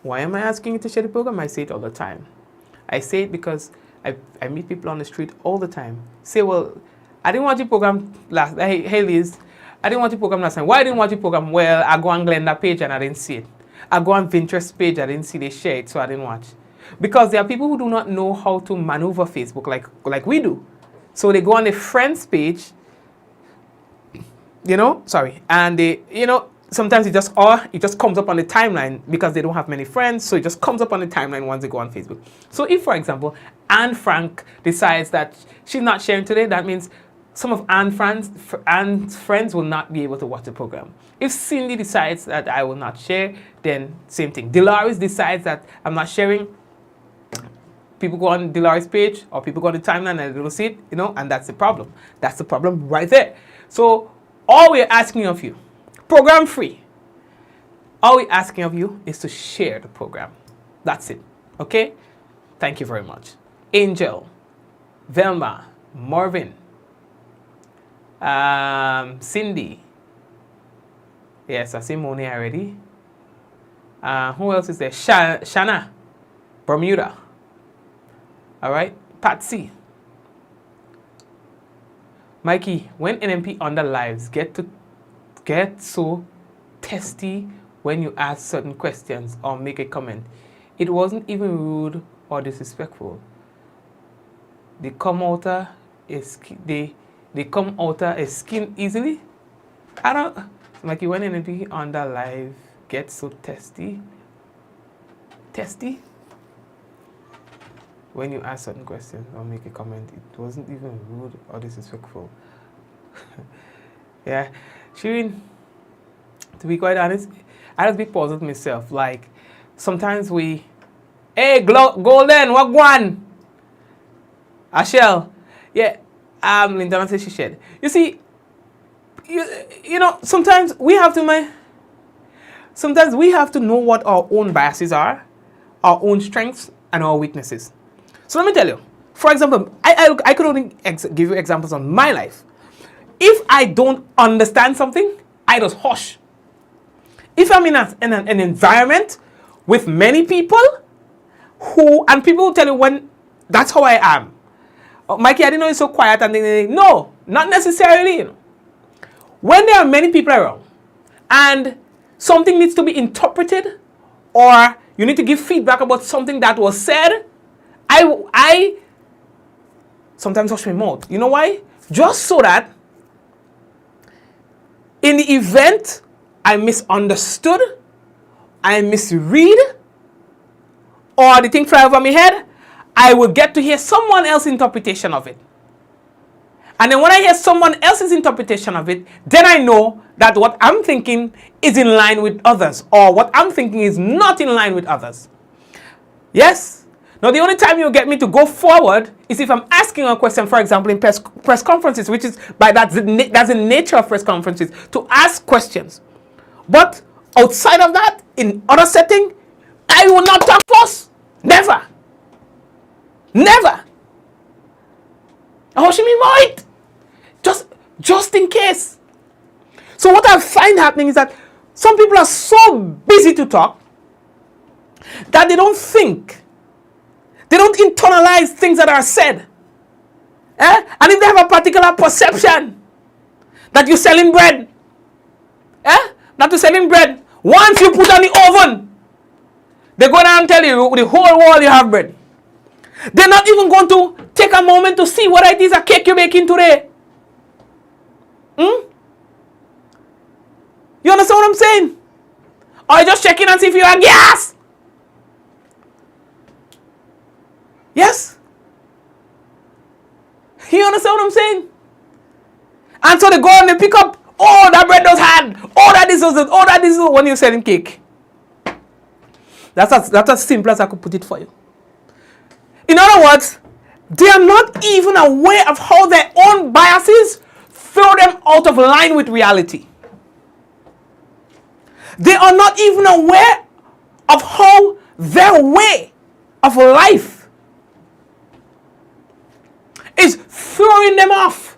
Why am I asking you to share the program? I say it all the time. I say it because I meet people on the street all the time. Say, well, I didn't watch your program last. Hey Liz, I didn't watch your program last time. Why didn't watch your program? Well, I go on Glenda page and I didn't see it. I go on Pinterest page, I didn't see they share it, so I didn't watch. Because there are people who do not know how to maneuver Facebook like we do. So they go on the friends page, and they, sometimes it just comes up on the timeline because they don't have many friends, so it just comes up on the timeline once they go on Facebook. So if, for example, Anne Frank decides that she's not sharing today, that means some of Anne's friends will not be able to watch the program. If Cindy decides that I will not share, then same thing. Dolores decides that I'm not sharing, people go on Dolores' page or people go on the timeline and they don't see it, and that's the problem. That's the problem right there. So all we're asking of you, program free, all we're asking of you is to share the program. That's it. Okay? Thank you very much. Angel, Velma, Marvin, Cindy. Yes, I see Moni already. Who else is there? Shana, Bermuda. All right, Patsy. Mikey, when NMP under lives get so testy when you ask certain questions or make a comment, it wasn't even rude or disrespectful. They come out a skin easily. I don't. Mikey, when NMP under live gets so testy when you ask certain questions or make a comment, it wasn't even rude or disrespectful. Yeah, Shirin, to be quite honest, I just be positive myself. Like, sometimes hey, Golden, what one? Ashel, yeah, Lindana says she shared. You see, sometimes we have to know what our own biases are, our own strengths, and our weaknesses. So let me tell you, for example, I could only give you examples on my life. If I don't understand something, I just hush. If I'm in an environment with many people and people will tell you when, that's how I am. Oh, Mikey, I didn't know you're so quiet. And no, not necessarily. When there are many people around and something needs to be interpreted or you need to give feedback about something that was said, I sometimes hush my mouth. You know why? Just so that in the event I misunderstood, I misread, or the thing fly over my head, I will get to hear someone else's interpretation of it. And then when I hear someone else's interpretation of it, then I know that what I'm thinking is in line with others, or what I'm thinking is not in line with others. Yes? Now, the only time you'll get me to go forward is if I'm asking a question, for example, in press conferences, which is that's the nature of press conferences, to ask questions. But outside of that, in other setting, I will not talk first. Never. Never. Might. Just in case. So what I find happening is that some people are so busy to talk that they don't think. They don't internalize things that are said. And if they have a particular perception that you're selling bread, that you're selling bread, once you put on the oven, they go down and tell you the whole wall you have bread. They're not even going to take a moment to see what it is a cake you're making today. You understand what I'm saying? Or you just checking and see if you have gas? Yes? You understand what I'm saying? And so they go and they pick up, oh, that bread was hard. Oh, that this was it. Oh, that this was when you're selling cake. That's as simple as I could put it for you. In other words, they are not even aware of how their own biases throw them out of line with reality. They are not even aware of how their way of life is throwing them off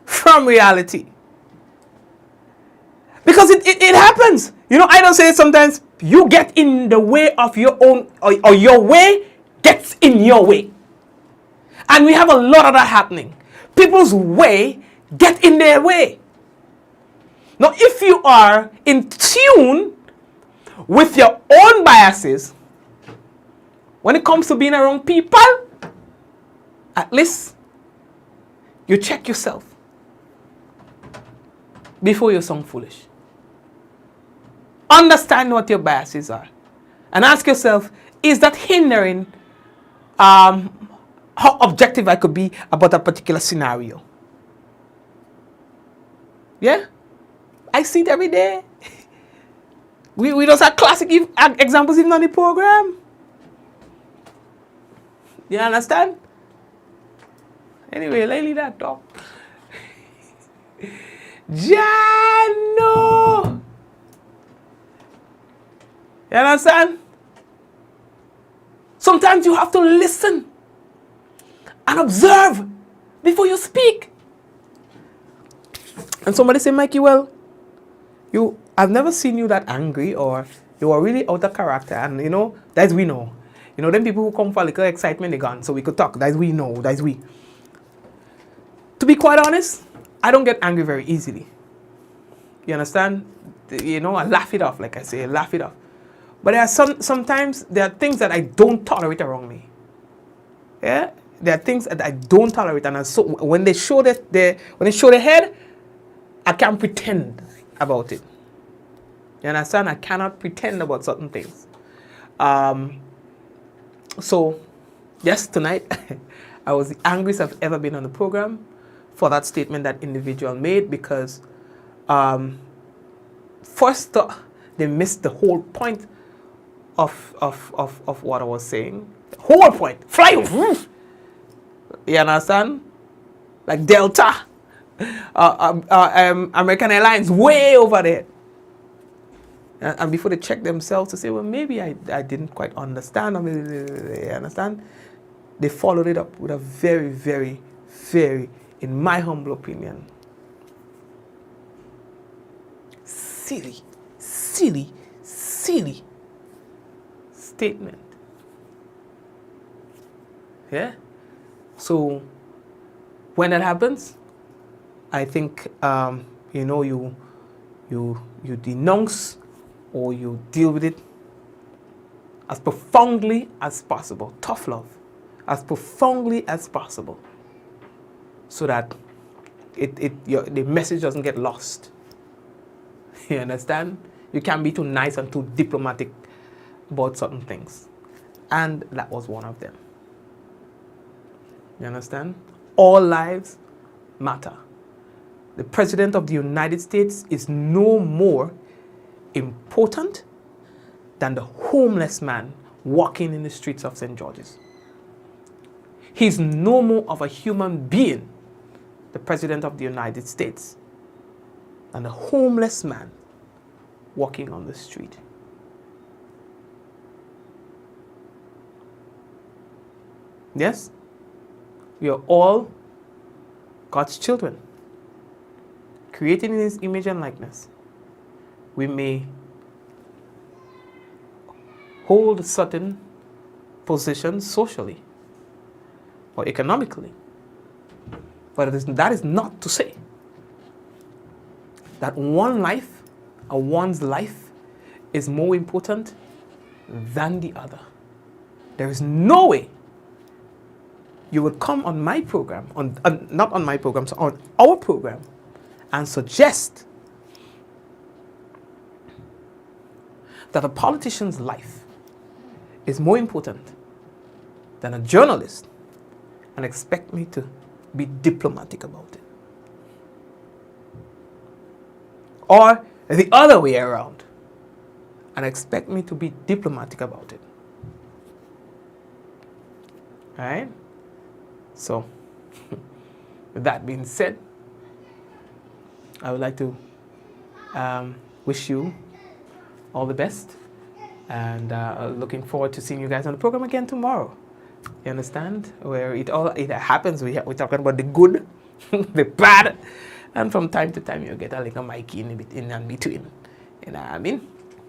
from reality. Because it happens. I don't say sometimes you get in the way of your own, or your way gets in your way. And we have a lot of that happening. People's way get in their way. Now, if you are in tune with your own biases, when it comes to being around people, at least you check yourself before you sound foolish. Understand what your biases are. And ask yourself, is that hindering how objective I could be about a particular scenario? Yeah? I see it every day. We just have classic examples even on the program. You understand? Anyway, lately that talk. Jano! You understand? Sometimes you have to listen and observe before you speak. And somebody say, Mikey, well, I've never seen you that angry, or you are really out of character. And you know, that's we know. You know, them people who come for a little excitement, they gone. So we could talk. That's we know. That's we. To be quite honest, I don't get angry very easily. You understand? You know, I laugh it off, like I say, I laugh it off. But there are sometimes there are things that I don't tolerate around me. Yeah? There are things that I don't tolerate, and so when they show their head, I can't pretend about it. You understand? I cannot pretend about certain things. So, yes, tonight I was the angriest I've ever been on the program for that statement that individual made, because first they missed the whole point of what I was saying. The whole point. Fly! You understand? Like Delta, American Airlines, way over there. And before they check themselves to say, well, maybe I didn't quite understand, or maybe they understand, they followed it up with a very, very, very, in my humble opinion, silly statement. Yeah? So, when that happens, I think, you know, you denounce or you deal with it as profoundly as possible. Tough love. As profoundly as possible. So that the message doesn't get lost. You understand? You can't be too nice and too diplomatic about certain things. And that was one of them. You understand? All lives matter. The President of the United States is no more important than the homeless man walking in the streets of St. George's. He's no more of a human being, the President of the United States, than the homeless man walking on the street. Yes? We are all God's children, created in His image and likeness. We may hold certain positions socially or economically, but that is not to say that one life, or one's life, is more important than the other. There is no way you would come on my program, not on my program, so on our program, and suggest that a politician's life is more important than a journalist and expect me to be diplomatic about it. Or the other way around and expect me to be diplomatic about it. All right? So, with that being said, I would like to wish you all the best, and looking forward to seeing you guys on the program again tomorrow. You understand? Where it happens. We're talking about the good, the bad, and from time to time you get a little Mikey in between. You know what I mean?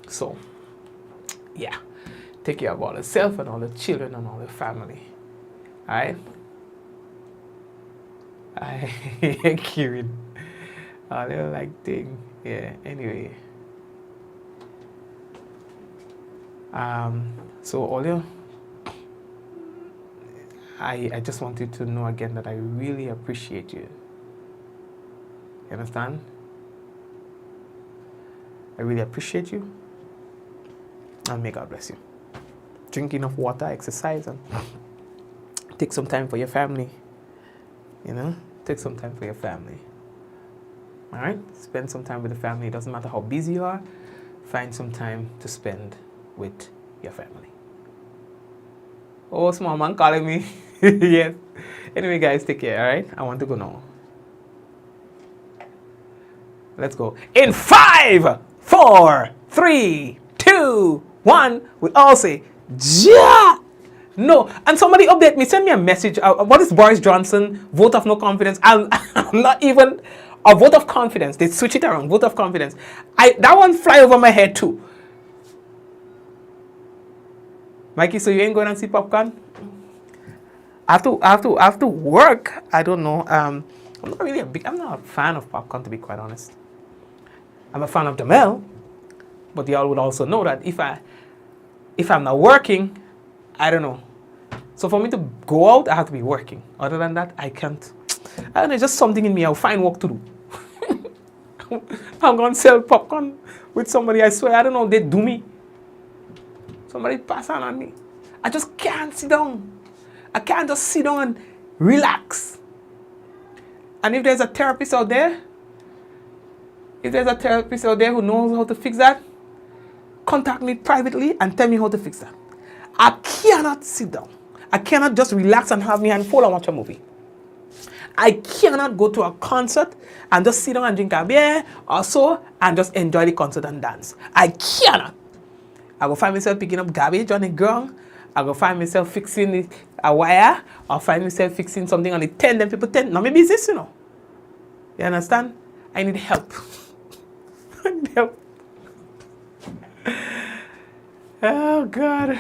So, yeah. Take care of all yourself and all the children and all the family. All right? I kidding. A little like thing. Yeah, anyway. So Olio, I just want you to know again that I really appreciate you. You understand? I really appreciate you. and may God bless you. Drink enough water, exercise, and take some time for your family. You know, take some time for your family. All right? Spend some time with the family. It doesn't matter how busy you are. Find some time to spend with your family. Oh, small man calling me. Yes. Anyway, guys, take care, all right? I want to go now. Let's go. In 5, 4, 3, 2, 1, we all say, ja! No. And somebody update me, send me a message. What is Boris Johnson? Vote of no confidence. I'm not even a vote of confidence. They switch it around. Vote of confidence. That one fly over my head too. Mikey, so you ain't going to see popcorn? I have to work. I don't know. I'm not a fan of popcorn, to be quite honest. I'm a fan of Jamel, but y'all would also know that if I'm not working, I don't know. So for me to go out, I have to be working. Other than that, I can't. I don't know, just something in me. I'll find work to do. I'm going to sell popcorn with somebody, I swear. I don't know, they do me. Somebody pass on me. I just can't sit down. I can't just sit down and relax. And if there's a therapist out there, who knows how to fix that, contact me privately and tell me how to fix that. I cannot sit down. I cannot just relax and have my hand full and watch a movie. I cannot go to a concert and just sit down and drink a beer or so and just enjoy the concert and dance. I cannot. I will find myself picking up garbage on the ground. I will find myself fixing a wire or find myself fixing something on the tent. Then people tend, now maybe it's this, you know. You understand? I need help. I need help. Oh, God.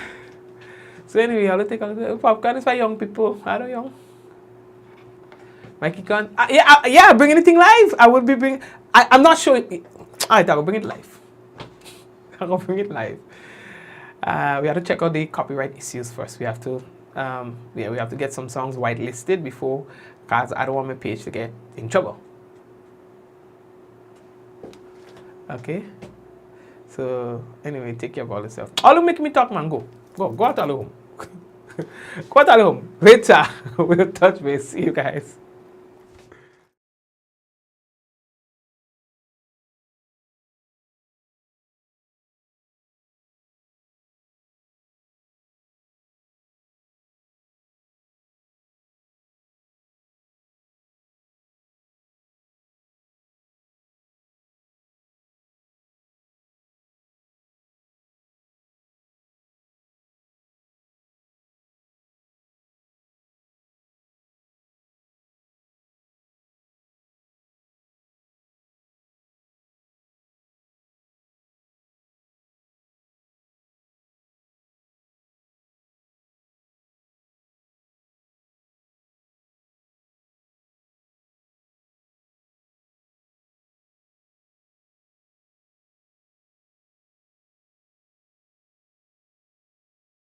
So anyway, I'll take a little popcorn. It's for young people. I don't young. Mikey can't. Yeah, bring anything live. I will be bringing. I'm not sure. All right, I will bring it live. I will bring it live. We have to check out the copyright issues first. We have to, we have to get some songs whitelisted before, because I don't want my page to get in trouble. Okay. So anyway, take care of all yourself. All you make me talk, man. Go out all home. Go out all home. Later, we'll touch base. See you guys.